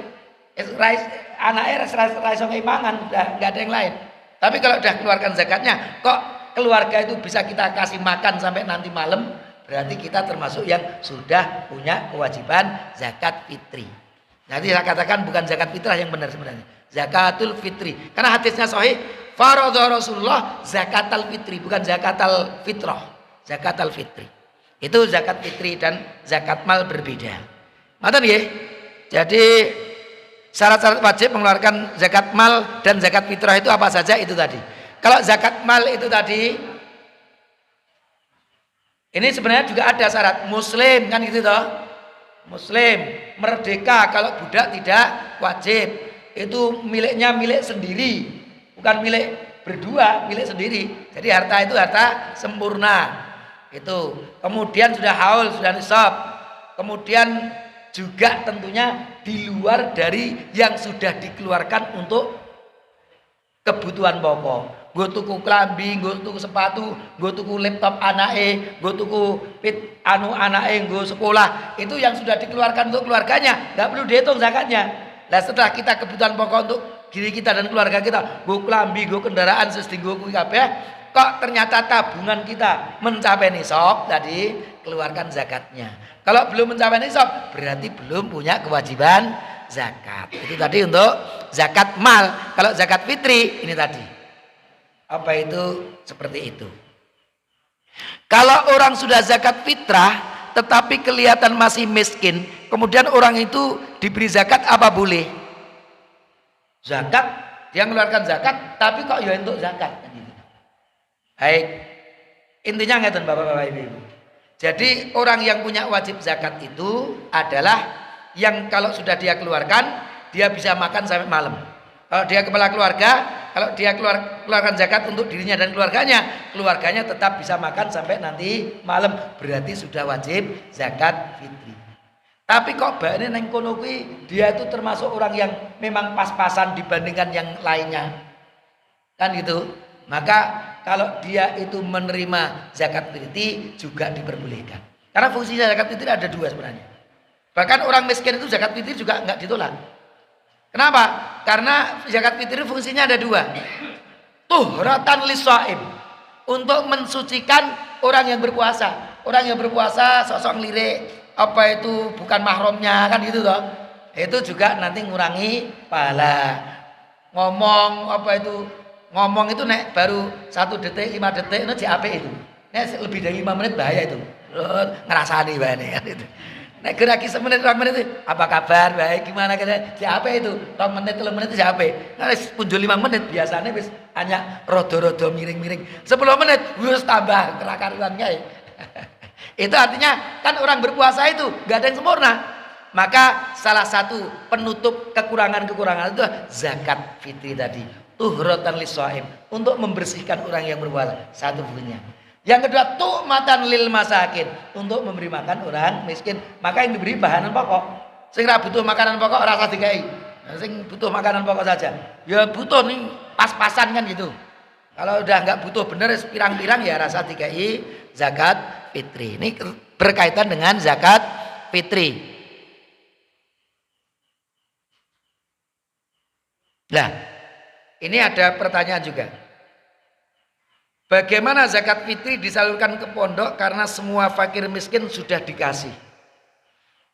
[SPEAKER 1] Anaknya ora iso mangan, enggak ada yang lain. Tapi kalau udah keluarkan zakatnya, kok keluarga itu bisa kita kasih makan sampai nanti malam, berarti kita termasuk yang sudah punya kewajiban zakat fitri. Nanti saya katakan bukan zakat fitrah yang benar sebenarnya, zakatul fitri. Karena hadisnya sahih, faradha Rasulullah zakatal fitri, bukan zakatal fitrah, zakatal fitri. Itu zakat fitri dan zakat mal berbeda. Ngoten nggih. Jadi syarat-syarat wajib mengeluarkan zakat mal dan zakat fitrah itu apa saja itu tadi. Kalau zakat mal itu tadi, ini sebenarnya juga ada syarat muslim kan gitu toh. Muslim, merdeka, kalau budak tidak wajib. Itu miliknya milik sendiri, bukan milik berdua, milik sendiri. Jadi harta itu harta sempurna. Itu. Kemudian sudah haul, sudah nisab. Kemudian juga tentunya di luar dari yang sudah dikeluarkan untuk kebutuhan pokok. Gue tuku klambi, gue tuku sepatu, gue tuku laptop anake, gue tuku anake, gue sekolah. Itu yang sudah dikeluarkan untuk keluarganya, nggak perlu dihitung zakatnya. Nah setelah kita kebutuhan pokok untuk diri kita dan keluarga kita, gue klambi, gue kendaraan, sestinggo gue kabeh, kok ternyata tabungan kita mencapai nisab, tadi keluarkan zakatnya. Kalau belum mencapai nisab, berarti belum punya kewajiban zakat. Itu tadi untuk zakat mal. Kalau zakat fitri, ini tadi. Apa itu? Seperti itu. Kalau orang sudah zakat fitrah tetapi kelihatan masih miskin, kemudian orang itu diberi zakat, apa boleh? Zakat, dia mengeluarkan zakat tapi kok ya untuk zakat gitu. Baik. Intinya ngeten Bapak-bapak Ibu. Jadi orang yang punya wajib zakat itu adalah yang kalau sudah dia keluarkan, dia bisa makan sampai malam. Kalau dia kepala keluarga, kalau dia keluarkan zakat untuk dirinya dan keluarganya tetap bisa makan sampai nanti malam. Berarti sudah wajib zakat fitri. Tapi kok bakne neng kono kuwi dia itu termasuk orang yang memang pas-pasan dibandingkan yang lainnya. Kan gitu. Maka kalau dia itu menerima zakat fitri juga diperbolehkan. Karena fungsinya zakat fitri ada dua sebenarnya. Bahkan orang miskin itu zakat fitri juga enggak ditolak. Kenapa? Karena zakat fitri fungsinya ada dua. Tuhratan lis-shaim, untuk mensucikan orang yang berpuasa. Orang yang berpuasa sosok ngelirik apa itu bukan mahramnya kan gitu toh. Itu juga nanti ngurangi pahala. Ngomong itu nek baru 1 detik 5 detik itu JAP itu. Nek lebih dari 5 menit bahaya itu. Ngerasani bahane kan itu. Nek geraki semenit 2 menit itu, apa kabar? Baik, gimana kita? JAP itu 2 menit 3 menit itu JAP. Nah, punjul 5 menit biasanya wis hanya rodo-rodo miring-miring. 10 menit wis tambah kelakaruannya. Itu artinya kan orang berpuasa itu enggak ada yang sempurna. Maka salah satu penutup kekurangan-kekurangan itu zakat fitri tadi. Tuhratan lis-shaim, untuk membersihkan orang yang berpuasa. Satu fungsinya. Yang kedua, tu'matan lil masakin, untuk memberi makan orang miskin. Maka yang diberi bahanan pokok. Sing ra butuh makanan pokok rasa dikai. Sing butuh makanan pokok saja. Ya butuh nih pas-pasan kan gitu. Kalau udah enggak butuh bener pirang-pirang ya rasa dikai zakat fitri. Ini berkaitan dengan zakat fitri. Nah, ini ada pertanyaan juga. Bagaimana zakat fitri disalurkan ke pondok karena semua fakir miskin sudah dikasih?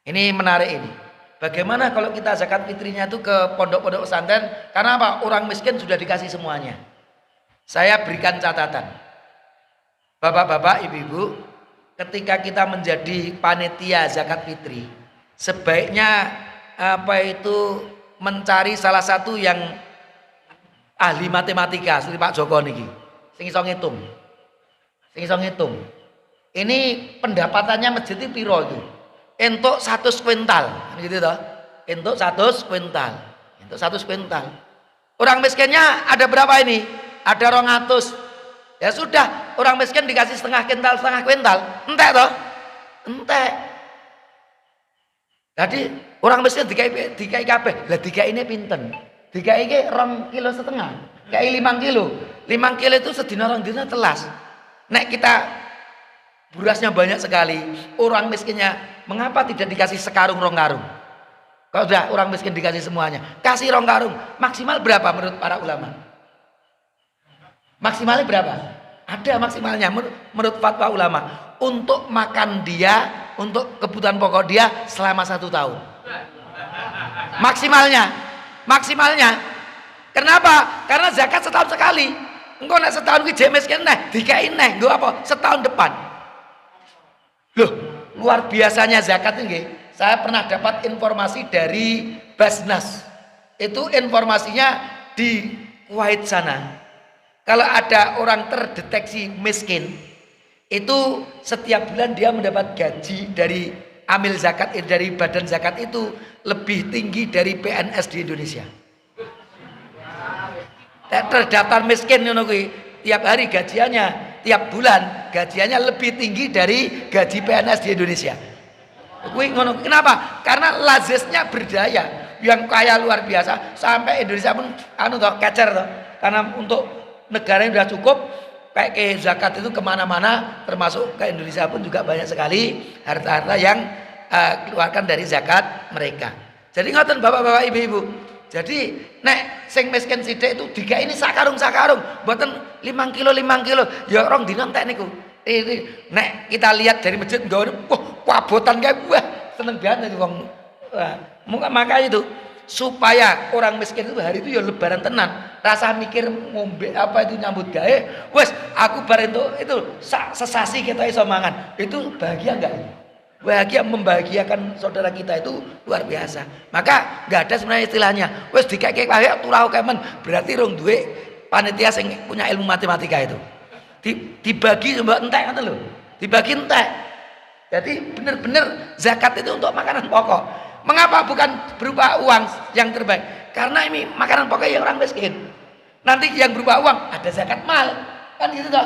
[SPEAKER 1] Ini menarik ini. Bagaimana kalau kita zakat fitrinya itu ke pondok-pondok pesantren? Karena apa? Orang miskin sudah dikasih semuanya. Saya berikan catatan. Bapak-bapak, ibu-ibu, ketika kita menjadi panitia zakat fitri, sebaiknya mencari salah satu yang ahli matematika seperti Pak Joko niki. Sing iso ngitung. Ini pendapatannya masjid itu piro itu? Entuk 100 kuintal, gitu toh. Entuk 100 kuintal. Entuk 100 kuintal. Orang miskinnya ada berapa ini? Ada 200. Ya sudah, orang miskin dikasih setengah kuintal. Entek toh? Entek. Jadi orang miskin dikai kabeh. Lah dikai ini pinten? Dikai iki 2,5 kilo. Dikai 5 kilo. 5 kilo itu sedina orang dina telas. Nek kita berasnya banyak sekali, orang miskinnya mengapa tidak dikasih sekarung 2 karung? Kalau sudah orang miskin dikasih semuanya, kasih 2 karung. Maksimal berapa menurut para ulama? Maksimalnya berapa? Ada maksimalnya menurut fatwa ulama. Untuk makan dia, untuk kebutuhan pokok dia selama 1 tahun. Maksimalnya. Kenapa? Karena zakat setahun sekali. Engkau nak setahun ki miskin neh, dikai neh, nggo apa? Setahun depan. Loh, luar biasanya zakat ini. Saya pernah dapat informasi dari Basnas. Itu informasinya di Kuwait sana. Kalau ada orang terdeteksi miskin, itu setiap bulan dia mendapat gaji dari amil zakat, dari badan zakat itu lebih tinggi dari PNS di Indonesia. Terdaftar miskin ngono kuwi, tiap hari gajiannya, tiap bulan gajiannya lebih tinggi dari gaji PNS di Indonesia. Kuwi ngono. Kenapa? Karena lazisnya berdaya yang kaya luar biasa sampai Indonesia pun kecer toh. Karena untuk negara yang sudah cukup pakai zakat itu kemana-mana, termasuk ke Indonesia pun juga banyak sekali harta-harta yang keluarkan dari zakat mereka. Jadi ngoten bapak-bapak ibu-ibu. Jadi nek sing miskin sithik itu dikai ini sakarung mboten 5 kilo ya rong dina entek niku. Nek kita lihat dari masjid nggawa pabotan kae wah seneng banget itu wong. Makanya itu supaya orang miskin itu hari itu ya lebaran tenan, rasa mikir ngombe apa itu nyambut gawe, wes aku bar itu sesasi kita iso mangan. Itu bahagia enggak? Bahagia, membahagiakan saudara kita itu luar biasa. Maka nggak ada sebenarnya istilahnya wes dikek kaya turau kemen, berarti rong duwe panitia sing punya ilmu matematika itu dibagi mbak entek ngoten lho, dibagi entek. Jadi benar-benar zakat itu untuk makanan pokok. Mengapa bukan berupa uang yang terbaik? Karena ini makanan pokok yang orang miskin. Nanti yang berupa uang ada zakat mal, kan gitu toh.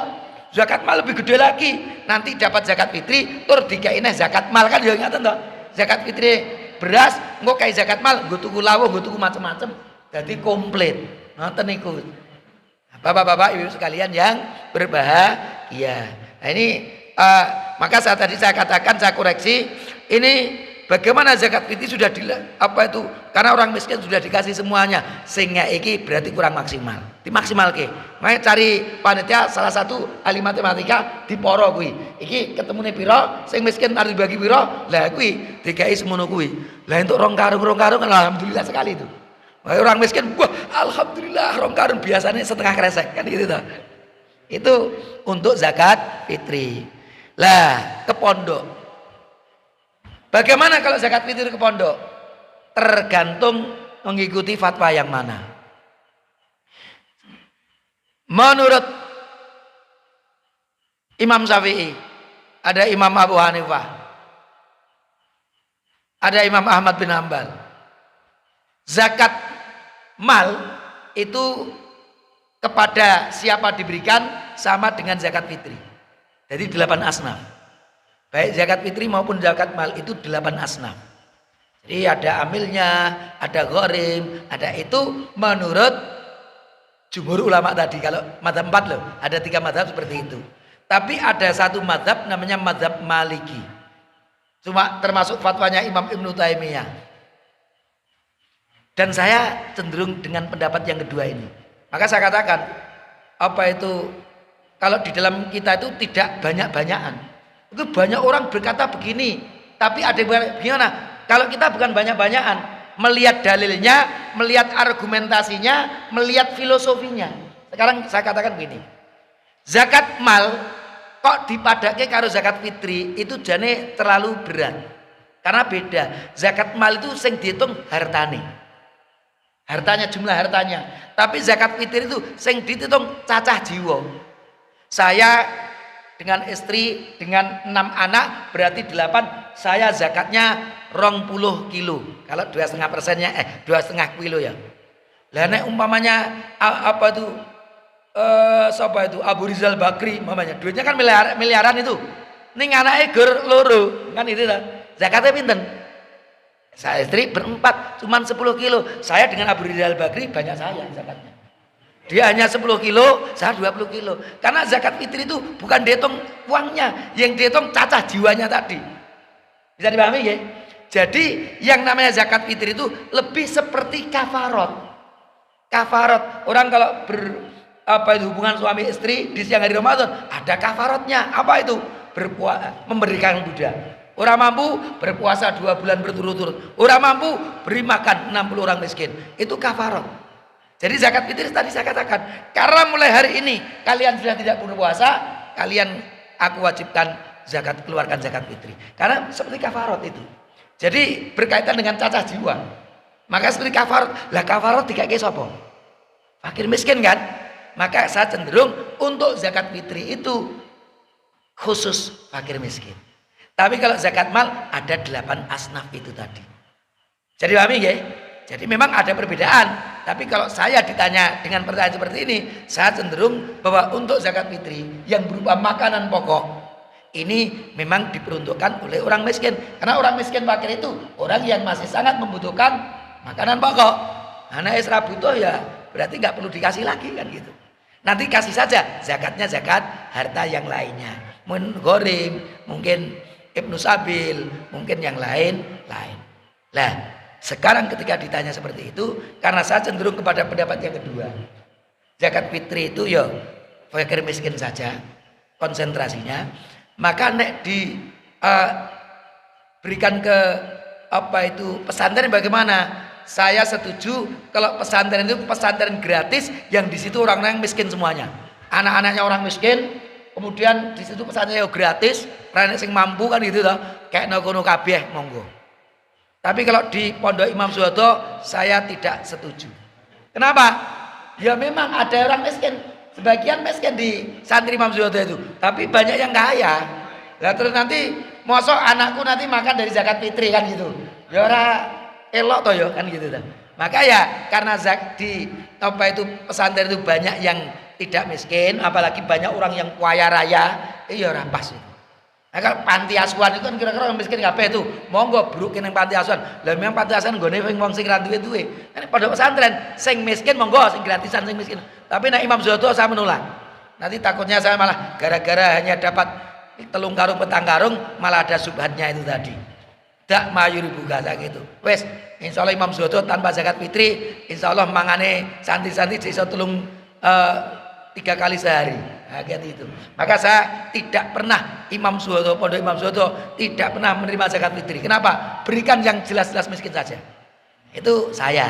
[SPEAKER 1] Zakat mal lebih gede lagi. Nanti dapat zakat fitri, tur dikaineh zakat mal, kan ya ngaten toh. Zakat fitri beras, engko kae zakat mal, nggo tuku lawuh, nggo tuku macam-macam. Jadi komplit. Ngoten niku. Bapak-bapak, Ibu sekalian yang berbahagia. Nah ini maka tadi saya katakan, saya koreksi, ini bagaimana zakat fitri sudah karena orang miskin sudah dikasih semuanya, sehingga iki berarti kurang maksimal. Dimaksimalke. Makanya cari panitia salah satu ahli matematika diporo kuwi. Iki ketemune pira, sing miskin harus dibagi pira. Lah kuwi dikai semono kuwi. Lah entuk rong karung alhamdulillah sekali itu. Orang miskin, wah alhamdulillah rong karung, biasanya setengah kresek kan gitu toh. Itu untuk zakat fitri. Lah ke pondok. Bagaimana kalau zakat fitri ke pondok? Tergantung mengikuti fatwa yang mana. Menurut Imam Syafi'i, ada Imam Abu Hanifah, ada Imam Ahmad bin Hanbal. Zakat mal itu kepada siapa diberikan sama dengan zakat fitri. Jadi 8 asnaf. Baik zakat fitri maupun zakat mal itu 8 asnaf. Jadi ada amilnya, ada gharim, ada itu menurut jumhur ulama tadi. Kalau mazhab 4 loh, ada 3 mazhab seperti itu. Tapi ada satu mazhab namanya mazhab Maliki. Cuma termasuk fatwanya Imam Ibnu Taimiyah. Dan saya cenderung dengan pendapat yang kedua ini. Maka saya katakan, apa itu kalau di dalam kita itu tidak banyak-banyakan. Itu banyak orang berkata begini, tapi ada yang gimana? Kalau kita bukan banyak-banyakan, melihat dalilnya, melihat argumentasinya, melihat filosofinya. Sekarang saya katakan begini, zakat mal kok dipadake karo zakat fitri itu jane terlalu berat. Karena beda. Zakat mal itu sing dihitung hartanya, jumlah hartanya. Tapi zakat fitri itu sing dihitung cacah jiwa. Saya dengan istri, dengan 6 anak, berarti 8, saya zakatnya 20 kilo. Kalau 2,5%-nya, 2,5 kilo ya. Lah nek umpamanya apa itu siapa itu Abu Rizal Bakri umpamanya, duitnya kan miliaran itu. Ning anake gur loro, kan itu lah. Zakatnya pinten? Saya istri berempat, cuman 10 kilo. Saya dengan Abu Rizal Bakri banyak saya zakatnya. Dia hanya 10 kilo, saya 20 kilo. Karena zakat fitri itu bukan dihitung uangnya, yang dihitung cacah jiwanya tadi. Bisa dipahami ya? Jadi yang namanya zakat fitri itu lebih seperti kafarot. Kafarot, orang kalau hubungan suami istri di siang hari Ramadan ada kafarotnya. Apa itu? Memberikan budak. Orang mampu berpuasa 2 bulan berturut-turut. Orang mampu beri makan 60 orang miskin. Itu kafarot. Jadi zakat fitri tadi saya katakan, karena mulai hari ini kalian sudah tidak berpuasa, kalian aku wajibkan zakat, keluarkan zakat fitri. Karena seperti kafarot itu. Jadi berkaitan dengan cacah jiwa. Maka seperti kafarot, lah kafarot dikake sapa? Fakir miskin kan? Maka saya cenderung untuk zakat fitri itu khusus fakir miskin. Tapi kalau zakat mal ada 8 asnaf itu tadi. Jadi pahami ya? Jadi memang ada perbedaan. Tapi kalau saya ditanya dengan pertanyaan seperti ini, saya cenderung bahwa untuk zakat fitri yang berupa makanan pokok ini memang diperuntukkan oleh orang miskin. Karena orang miskin fakir itu orang yang masih sangat membutuhkan makanan pokok. Anak Isra butuh ya berarti nggak perlu dikasih lagi kan gitu. Nanti kasih saja zakatnya zakat harta yang lainnya. Mungkin Ghorim, mungkin Ibnu Sabil, mungkin yang lain-lain. Lah, sekarang ketika ditanya seperti itu, karena saya cenderung kepada pendapat yang kedua. Zakat fitri itu ya fakir miskin saja konsentrasinya. Maka nek berikan ke pesantren bagaimana? Saya setuju kalau pesantren itu pesantren gratis yang di situ orang-orang miskin semuanya. Anak-anaknya orang miskin, kemudian di situ pesantrennya gratis, rakyat sing mampu kan gitu toh. Kayak nokono kabeh monggo. Tapi kalau di Pondok Imam Suwoto saya tidak setuju. Kenapa? Ya memang ada orang miskin, sebagian miskin di santri Imam Suwoto itu, tapi banyak yang kaya. Lah terus nanti mosok anakku nanti makan dari zakat fitri kan gitu. Ya ora elok toh ya kan gitu toh. Maka ya karena di pesantren itu banyak yang tidak miskin, apalagi banyak orang yang kaya raya, ya ora pas itu. Nah, kalau panti asuhan itu kan kira-kira orang miskin kabeh itu. Monggo brukin yang panti asuhan. Lah memang panti asuhan nggone wong sing ra duwe-duwe. Nek pondok pesantren sing miskin monggo sing gratisan sing miskin. Tapi nek Imam Suwoto saya menolak. Nanti takutnya saya malah gara-gara hanya dapat telung karung petang karung malah ada subhatnya itu tadi. Dak mayuri buka gitu. Wes, insyaallah Imam Suwoto tanpa zakat fitri, insyaallah mangane santri-santri iso telung 3 kali sehari. Nah, kayak itu. Maka saya tidak pernah Pondok Imam Suwoto tidak pernah menerima zakat fitri. Kenapa? Berikan yang jelas-jelas miskin saja. Itu saya.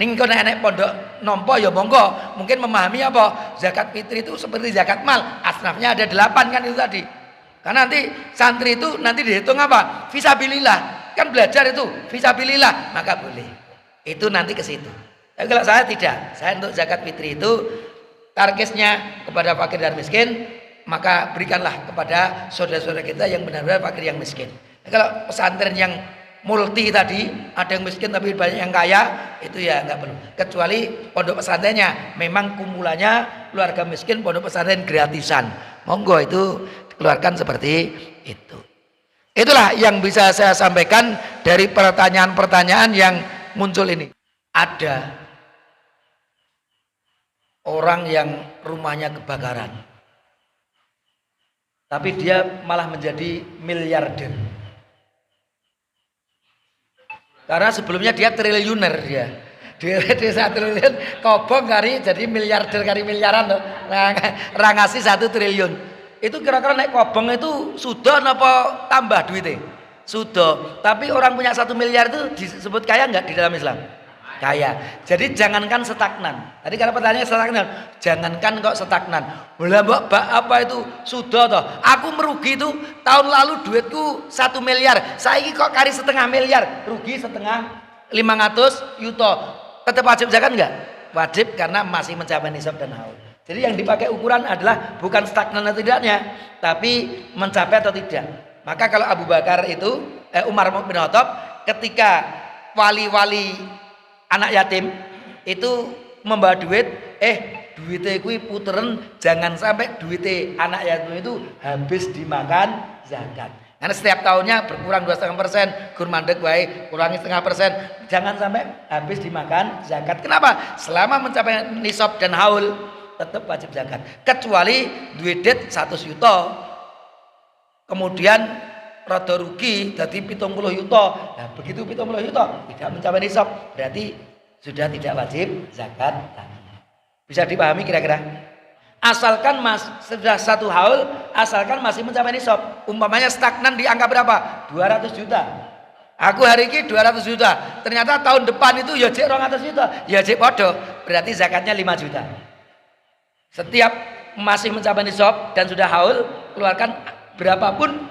[SPEAKER 1] Ning kok nek pondok nompo ya monggo, mungkin memahami apa? Zakat fitri itu seperti zakat mal, asnafnya ada 8 kan itu tadi. Karena nanti santri itu nanti dihitung apa? Fisabilillah. Kan belajar itu fisabilillah, maka boleh. Itu nanti ke situ. Tapi kalau saya tidak, saya untuk zakat fitri itu targetnya kepada fakir dan miskin, maka berikanlah kepada saudara-saudara kita yang benar-benar fakir yang miskin. Kalau pesantren yang multi tadi ada yang miskin tapi banyak yang kaya, itu ya nggak perlu. Kecuali pondok pesantrennya memang kumulanya keluarga miskin, pondok pesantren gratisan. Monggo itu keluarkan seperti itu. Itulah yang bisa saya sampaikan dari pertanyaan-pertanyaan yang muncul ini. Ada orang yang rumahnya kebakaran, tapi dia malah menjadi miliarder. Karena sebelumnya dia triliuner dia. Dia 1 triliun, kobong kari jadi miliarder kari miliaran loh. Nah, ngasih 1 triliun. Itu kira-kira naik kobong itu sudah apa tambah duitnya? Sudah. Tapi orang punya 1 miliar itu disebut kaya enggak di dalam Islam? Kaya. Jadi jangankan stagnan. Tadi kalau pertanyaannya stagnan, jangankan kok stagnan. Lah mbok apa itu sudah toh. Aku merugi itu tahun lalu duitku 1 miliar. Saiki kok kari 1,5 miliar, rugi 500 juta. Tetap wajib zakat enggak? Wajib karena masih mencapai nisab dan haul. Jadi yang dipakai ukuran adalah bukan stagnan atau tidaknya, tapi mencapai atau tidak. Maka kalau Abu Bakar itu Umar bin Khattab ketika wali-wali anak yatim itu membawa duit, duitnya kuwi puteren, jangan sampai duitnya anak yatim itu habis dimakan zakat. Karena setiap tahunnya berkurang 2,5%, gur mandek baik, kurangi 0,5%, jangan sampai habis dimakan zakat. Kenapa? Selama mencapai nisab dan haul tetap wajib zakat. Kecuali duit 100 juta, kemudian rada rugi jadi 70 juta. Nah, begitu 70 juta tidak mencapai nisab, berarti sudah tidak wajib zakat. Bisa dipahami kira-kira? Asalkan sudah 1 haul, asalkan masih mencapai nisab. Umpamanya stagnan di angka berapa? 200 juta. Aku hari ini 200 juta. Ternyata tahun depan itu ya cek 200 juta. Ya cek podo. Berarti zakatnya 5 juta. Setiap masih mencapai nisab dan sudah haul, keluarkan berapapun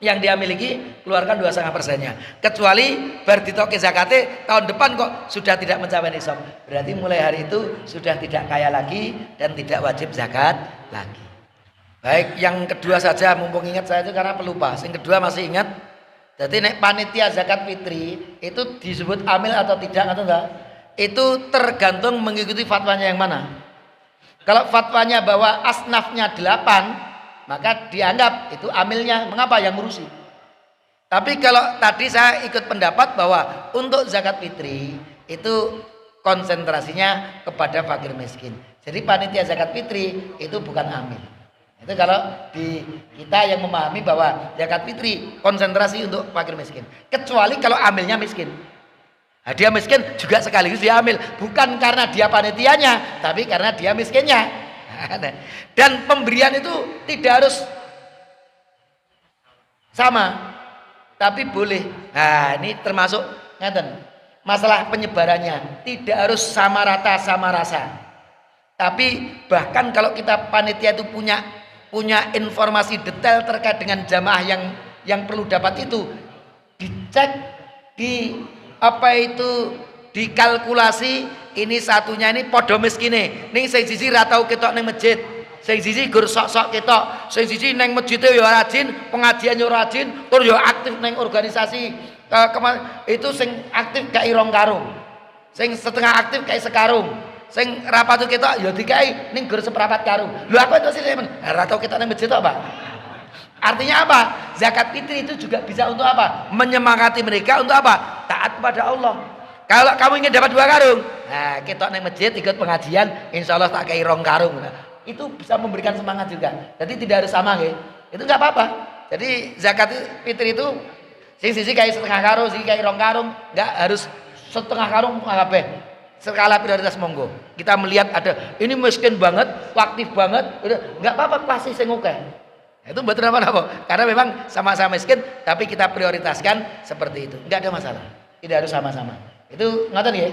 [SPEAKER 1] yang dia miliki, keluarkan 2,5%-nya. Kecuali berditoke zakate tahun depan kok sudah tidak mencapai nisab. Berarti mulai hari itu sudah tidak kaya lagi dan tidak wajib zakat lagi. Baik, yang kedua saja, mumpung ingat saya itu karena pelupa. Yang kedua masih ingat. Jadi nek panitia zakat fitri itu disebut amil atau tidak atau enggak? Itu tergantung mengikuti fatwanya yang mana. Kalau fatwanya bahwa asnafnya 8, maka dianggap itu amilnya. Mengapa? Yang ngurusi. Tapi kalau tadi saya ikut pendapat bahwa untuk zakat fitri itu konsentrasinya kepada fakir miskin. Jadi panitia zakat fitri itu bukan amil. Itu kalau di kita yang memahami bahwa zakat fitri konsentrasi untuk fakir miskin. Kecuali kalau amilnya miskin. Nah, dia miskin juga sekaligus dia amil. Bukan karena dia panitianya, tapi karena dia miskinnya. Dan pemberian itu tidak harus sama, tapi boleh. Nah, ini termasuk ngeten. Masalah penyebarannya tidak harus sama rata sama rasa. Tapi bahkan kalau kita panitia itu punya informasi detail terkait dengan jamaah yang perlu dapat itu, dicek dikalkulasi. Ini satunya ini podo miskine. Ning sing siji ra tau ketok ning masjid. Sing siji gur sok-sok ketok. Sing siji ning masjide ya rajin, pengajian ya rajin, tur ya aktif ning organisasi. Itu sing aktif kayak rong karung. Sing setengah aktif kayak sekarung. Sing rapatu ketok ya dikai ning gur seprapat karung. Lho aku itu sih men, ra tau ketok ning masjid tok, Pak. Artinya apa? Zakat fitri itu juga bisa untuk apa? Menyemangati mereka untuk apa? Taat kepada Allah. Kalau kamu ingin dapat 2 karung, nah ketok nang masjid ikut pengajian, insya Allah tak kayak 2 karung. Nah, itu bisa memberikan semangat juga. Jadi tidak harus sama, gitu. Itu nggak apa-apa. Jadi zakat fitri itu sisi kayak setengah karung, sisi kayak 2 karung, nggak harus setengah karung kabeh. Skala prioritas monggo. Kita melihat ada ini miskin banget, aktif banget, udah nggak apa-apa pasti sing akeh. Itu betul apa-apa. Karena memang sama-sama miskin, tapi kita prioritaskan seperti itu. Nggak ada masalah. Tidak harus sama-sama. Itu ngoten ya.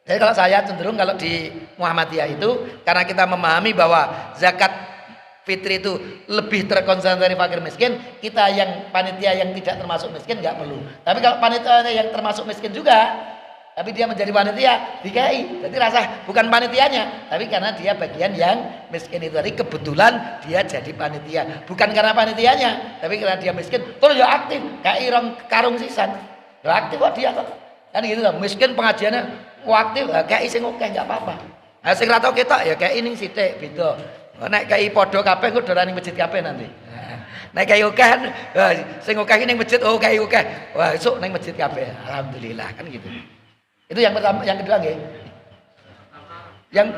[SPEAKER 1] Jadi kalau saya cenderung kalau di Muhammadiyah itu karena kita memahami bahwa zakat fitri itu lebih terkonsentrasi fakir miskin, kita yang panitia yang tidak termasuk miskin nggak perlu. Tapi kalau panitia yang termasuk miskin juga, tapi dia menjadi panitia dikai. Jadi rasa bukan panitianya, tapi karena dia bagian yang miskin itu tadi kebetulan dia jadi panitia. Bukan karena panitianya, tapi karena dia miskin. Terus ya aktif, kayak rong karung sisan. Ya aktif kok dia kok. Kan gitu lah, miskin pengajiannya aktif, kayak sing oke enggak apa-apa. Nah, sing ra tau ketok ya kayak ini sithik beda. Nek kayak padha kabeh engko dolan ning masjid kabeh nanti. Nek kayak oke sing oke ning masjid kayak oke. Wah, esuk ning masjid kabeh. Alhamdulillah kan gitu. Itu yang pertama, yang kedua nggih. Yang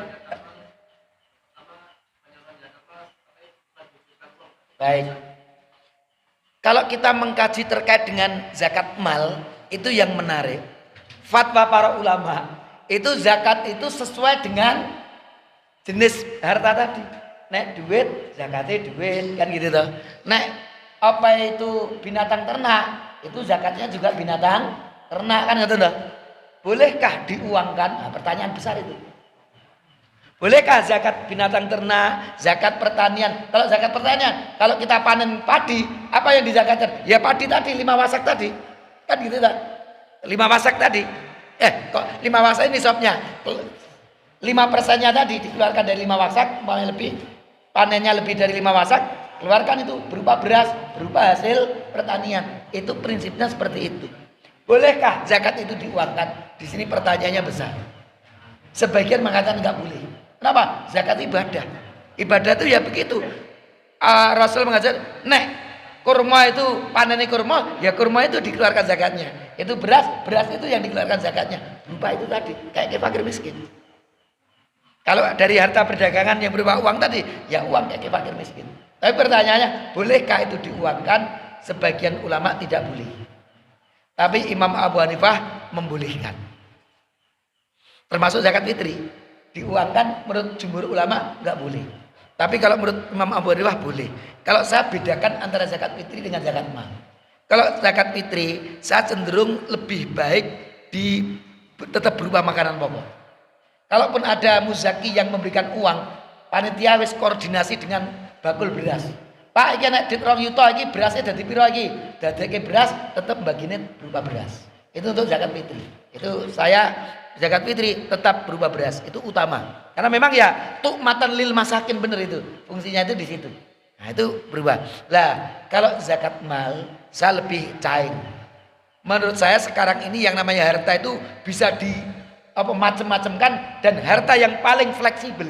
[SPEAKER 1] baik. Kalau kita mengkaji terkait dengan zakat mal, itu yang menarik. Fatwa para ulama itu zakat itu sesuai dengan jenis harta tadi. Nek duit, zakatnya duit kan gitu toh. Nek apa itu binatang ternak, itu zakatnya juga binatang ternak kan gitu toh. Bolehkah diuangkan? Nah, pertanyaan besar itu. Bolehkah zakat binatang ternak, zakat pertanian? Kalau zakat pertanian, kalau kita panen padi, apa yang dizakatkan? Ya padi tadi 5 wasak tadi. Kan gitu toh. 5 wasak tadi. Kok 5 wasak ini nisabnya? 5%-nya tadi dikeluarkan dari 5 wasak, mau lebih, panennya lebih dari 5 wasak, keluarkan itu berupa beras, berupa hasil pertanian. Itu prinsipnya seperti itu. Bolehkah zakat itu diuangkan? Di sini pertanyaannya besar. Sebagian mengatakan nggak boleh. Kenapa? Zakat ibadah. Ibadah itu ya begitu. Rasul mengajar, kurma itu panennya kurma, ya kurma itu dikeluarkan zakatnya. Itu beras, beras itu yang dikeluarkan zakatnya. Berupa itu tadi, kayak fakir miskin. Kalau dari harta perdagangan yang berupa uang tadi, ya uang kayak fakir miskin. Tapi pertanyaannya, bolehkah itu diuangkan? Sebagian ulama tidak boleh. Tapi Imam Abu Hanifah membolehkan. Termasuk zakat fitri. Diuangkan menurut jumhur ulama nggak boleh. Tapi kalau menurut Imam Abu Hanifah boleh. Kalau saya bedakan antara zakat fitri dengan zakat mal. Kalau zakat fitri, saya cenderung lebih baik tetap berupa makanan pokok. Kalaupun ada muzaki yang memberikan uang, panitia wis koordinasi dengan bakul beras. Pak, iki nek dit 2 yuta iki berasnya dadi piro iki? Dadeke beras tetap bagine berupa beras. Itu untuk zakat fitri. Itu saya zakat fitri tetap berupa beras. Itu utama. Karena memang ya tukmatan lil masakin, bener itu. Fungsinya itu di situ. Nah, itu berubah. Lah, kalau zakat mal saya lebih cair. Menurut saya sekarang ini yang namanya harta itu bisa di macam-macamkan, dan harta yang paling fleksibel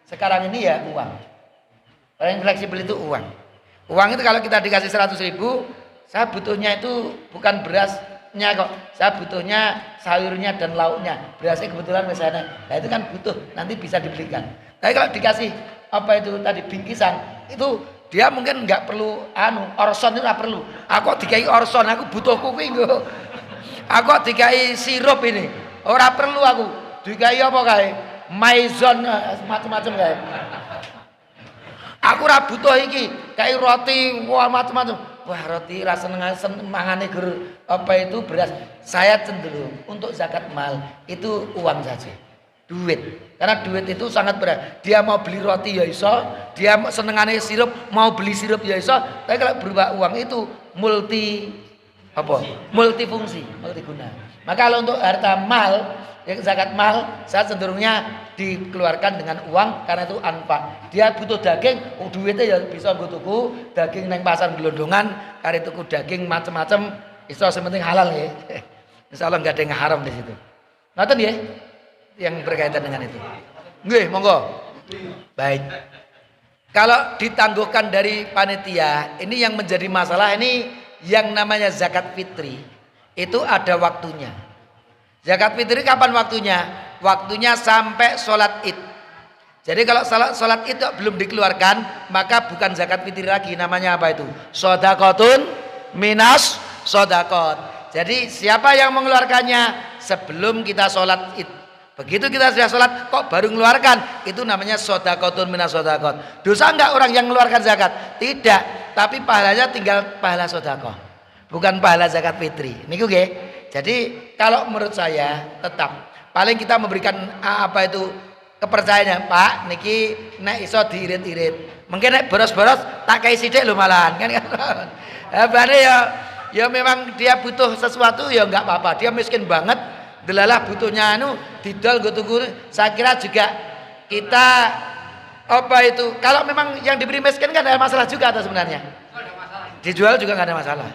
[SPEAKER 1] sekarang ini ya uang. Paling fleksibel itu uang. Uang itu kalau kita dikasih 100.000, saya butuhnya itu bukan berasnya kok. Saya butuhnya sayurnya dan lauknya. Berasnya kebetulan misalnya, nah itu kan butuh, nanti bisa dibelikan. Tapi kalau dikasih itu tadi bingkisan, itu dia mungkin nggak perlu orson itu nggak perlu. Aku dikai orson, aku butuh kuwi nggo. Aku dikai sirup ini, ora perlu aku. Dikai apa kae? Maison macam-macam kae. Aku ora butuh iki, kayak roti wah macam-macam. Wah, roti ra senengane ger itu beras. Saya cenderung untuk zakat mal itu uang saja. Duit. Karena duit itu sangat berat. Dia mau beli roti ya iso, dia senengane sirup, mau beli sirup ya iso. Tapi kalau berubah uang itu multifungsi, multiguna. Maka kalau untuk harta mal, zakat mal, saya cenderungnya dikeluarkan dengan uang, karena itu anfak. Dia butuh daging, duitnya ya bisa nggo tuku daging neng pasar gelondongan, kare tuku daging macam-macam, iso sementing halal ya. Insyaallah enggak ada yang haram di situ. Ngoten ya, yang berkaitan dengan itu. Nggih, monggo. Baik. Kalau ditangguhkan dari panitia, ini yang menjadi masalah ini yang namanya zakat fitri. Itu ada waktunya. Zakat fitri kapan waktunya? Waktunya sampai sholat id. Jadi kalau sholat id belum dikeluarkan, maka bukan zakat fitri lagi. Namanya apa itu? Sodakotun minas sodakot. Jadi siapa yang mengeluarkannya sebelum kita sholat id? Begitu kita sudah sholat kok baru mengeluarkan, itu namanya sodakotun minas sodakot. Dosa enggak orang yang mengeluarkan zakat? Tidak. Tapi pahalanya tinggal pahala sodakoh, bukan pahala zakat fitri. Niku nggih. Jadi kalau menurut saya tetap paling kita memberikan kepercayaannya, Pak niki nek iso diirit-irit. Mungkin nek boros-boros tak kai sithik lho malahan kan. Bane ya memang dia butuh sesuatu ya enggak apa-apa. Dia miskin banget, delalah butuhnya didol nggo tuku. Saya kira juga kita kalau memang yang diberi miskin kan ada masalah juga atau sebenarnya. Dijual juga enggak ada masalah.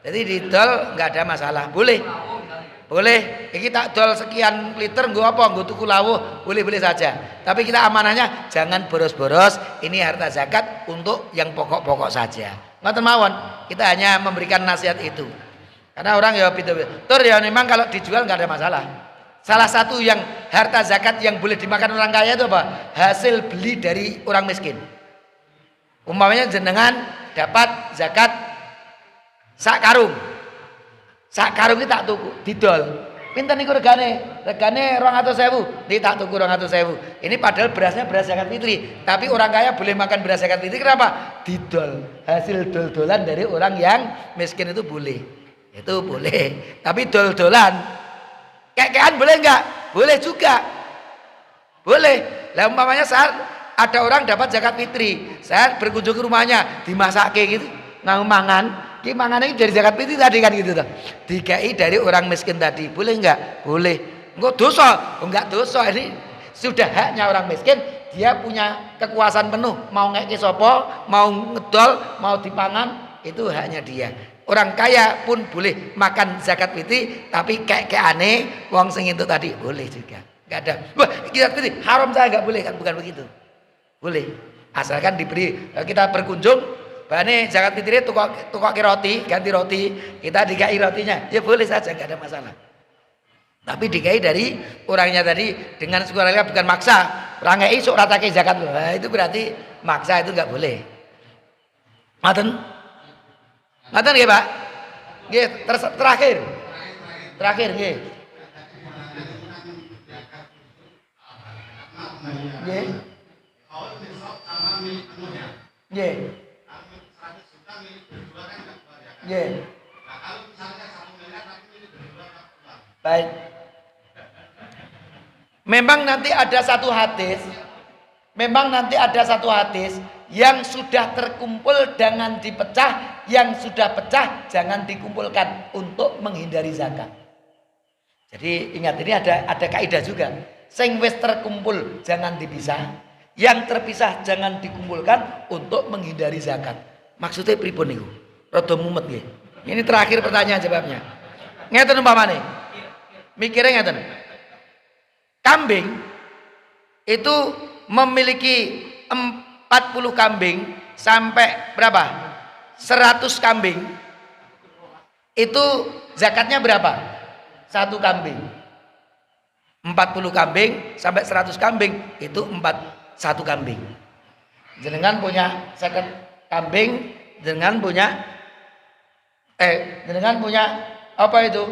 [SPEAKER 1] Jadi didol enggak ada masalah. Boleh, iki tak dol sekian liter nggo apa? Nggo tuku lawuh, boleh-boleh saja. Tapi kita amanahnya jangan boros-boros. Ini harta zakat untuk yang pokok-pokok saja. Ngoten mawon. Kita hanya memberikan nasihat itu. Karena orang ya tur ya memang kalau dijual enggak ada masalah. Salah satu yang harta zakat yang boleh dimakan orang kaya itu apa? Hasil beli dari orang miskin. Umpamanya jenengan dapat zakat sak karung. Sak karung iki tak tuku, didol. Pinten niku regane? Regane 200.000. Niki tak tuku 200.000. Ini padahal berasnya beras zakat fitri, tapi orang kaya boleh makan beras zakat fitri kenapa? Didol. Hasil dol-dolan dari orang yang miskin itu boleh. Itu boleh. Tapi dol-dolan kek-kekan boleh enggak? Boleh juga. Boleh. Lah umpamanya saat ada orang dapat zakat fitri, saya berkunjung ke rumahnya, dimasake gitu, mangan. Ki mangane dari zakat fitri tadi kan gitu toh. Dikai dari orang miskin tadi. Boleh enggak? Boleh. Engko dosa? Enggak dosa. Ini sudah haknya orang miskin, dia punya kekuasaan penuh, mau ngeki sopo, mau ngedol, mau dipangan, itu haknya dia. Orang kaya pun boleh makan zakat fitri, tapi kayak aneh, wong sing itu tadi boleh juga. Enggak ada. Wah, zakat fitri haram, saya enggak boleh, kan bukan begitu. Boleh. Asalkan diberi, kita berkunjung, bane zakat fitri tukok roti, ganti roti, kita dikai rotinya, ya boleh saja, enggak ada masalah. Tapi dikai dari orangnya tadi dengan sukarela, bukan maksa. Orang ngei sok ratake zakat loh. Nah, itu berarti maksa, itu enggak boleh. Ngoten? Ngoten nggih, Pak? Nggih, terakhir nggih. Nggih. Nggih. Nggih. Baik. Memang nanti ada satu hadis yang sudah terkumpul jangan dipecah, yang sudah pecah jangan dikumpulkan untuk menghindari zakat. Jadi ingat, ini ada kaidah juga. Sing wis terkumpul jangan dipisah, yang terpisah jangan dikumpulkan untuk menghindari zakat. Maksudnya pripun niku? Rada mumet nggih. Ini terakhir pertanyaan jawabnya. Ngeten umpamane. Mikirnya ngeten. Kambing itu memiliki 40 kambing sampai berapa? 100 kambing. Itu zakatnya berapa? Satu kambing. 40 kambing sampai 100 kambing itu satu kambing. Jenengan punya 50 kambing, jenengan punya apa itu?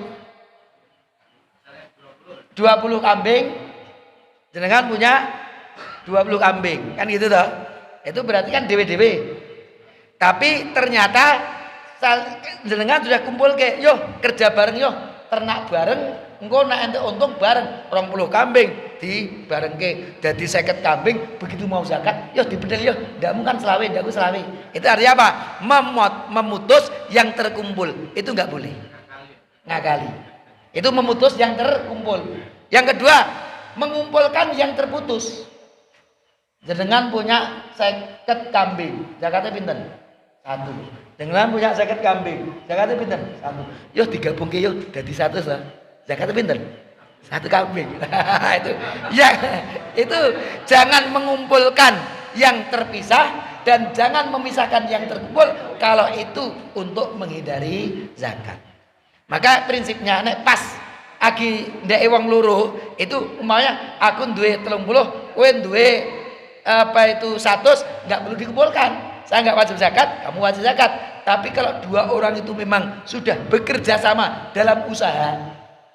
[SPEAKER 1] 20 kambing, jenengan punya 20 kambing, kan gitu toh? Itu berarti kan dewe-dewe. Tapi ternyata jenengan sudah kumpul ke, yo kerja bareng, yo ternak bareng, engko nek entuk untung bareng, 20 kambing di bareng ke, jadi 50 kambing, begitu mau zakat, yo dibedel yo, ndakmu kan selawe, ndakku selawe. Itu artinya apa? Memutus yang terkumpul, itu enggak boleh. Ngakali. Itu memutus yang terkumpul. Yang kedua, mengumpulkan yang terputus. Jenengan punya 50 kambing, zakatnya pinten? 1. Jenengan punya 50 kambing, zakatnya pinten? 1. Yo digabungke yo dadi 100 lah. Zakatnya pinten? 1 kambing. Itu jangan mengumpulkan yang terpisah dan jangan memisahkan yang terkumpul kalau itu untuk menghindari zakat. Maka prinsipnya nek pas agi ndeke wong loro itu umpamanya aku duwe 30, kowe duwe 100, enggak perlu dikumpulkan. Saya enggak wajib zakat, kamu wajib zakat. Tapi kalau dua orang itu memang sudah bekerja sama dalam usaha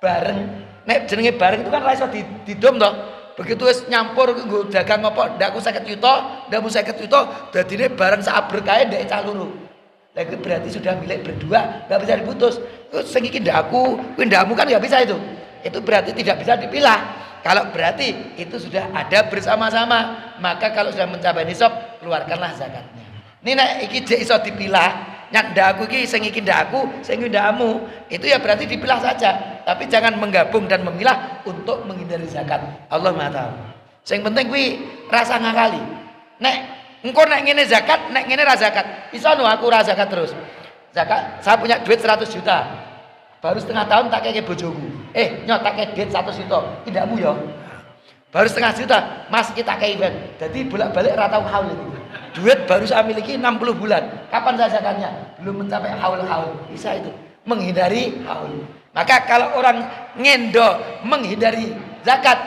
[SPEAKER 1] bareng, nek jenenge bareng itu kan ra iso didom toh. Begitu wis nyampur nggo dagang apa ndakku 50 juta, ndakmu 50 juta, dadine bareng sak berkahe ndek cah loro. Lah itu berarti sudah milik berdua, enggak bisa diputus. Sing iki ndakku, kuwi ndakmu kan enggak bisa itu. Itu berarti tidak bisa dipilah. Kalau berarti itu sudah ada bersama-sama, maka kalau sudah mencapai nisab, keluarkanlah zakatnya. Ini nek iki jek iso dipilah, nyak ndakku iki sing iki ndakku, sing iki ndakmu, itu ya berarti dipilah saja. Tapi jangan menggabung dan memilah untuk menghindari zakat. Allah Maha tahu. Sing penting kuwi rasa ngakali. Nek engko nek ngene zakat, nek ngene ra zakat. Iso no aku ra zakat terus. Zakat, saya punya duit 100 juta. Baru setengah tahun tak keke bojoku. Nyok tak keke duit 100 juta. Tidakmu ya. Baru setengah juta, Mas kita keke event. Jadi bolak-balik ra tau haul itu. Duit baru saya miliki 60 bulan. Kapan saya zakatnya? Belum mencapai haul-haul. Bisa itu. Menghindari haul. Maka kalau orang ngendo menghindari zakat,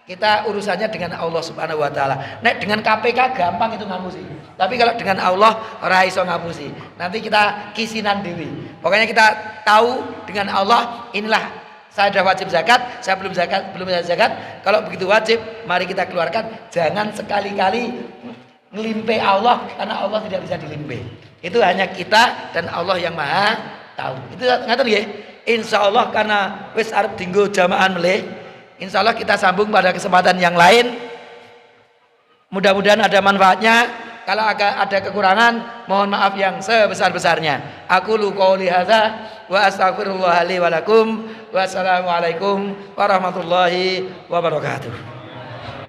[SPEAKER 1] kita urusannya dengan Allah Subhanahu wa taala. Nek dengan KPK gampang itu ngapusi. Tapi kalau dengan Allah ora iso ngapusi. Nanti kita kisinan dewi. Pokoknya kita tahu dengan Allah, inilah saya sudah wajib zakat, saya belum zakat. Kalau begitu wajib, mari kita keluarkan. Jangan sekali-kali ngelimpe Allah, karena Allah tidak bisa dilimpe. Itu hanya kita dan Allah yang Maha tahu. Itu ngaten nggih. Insyaallah karena wis arep dinggo jamaah melih. Insya Allah kita sambung pada kesempatan yang lain. Mudah-mudahan ada manfaatnya. Kalau ada kekurangan, mohon maaf yang sebesar-besarnya. Aku qouli hadza wa astaghfirullah li wa lakum. Wassalamualaikum warahmatullahi wabarakatuh.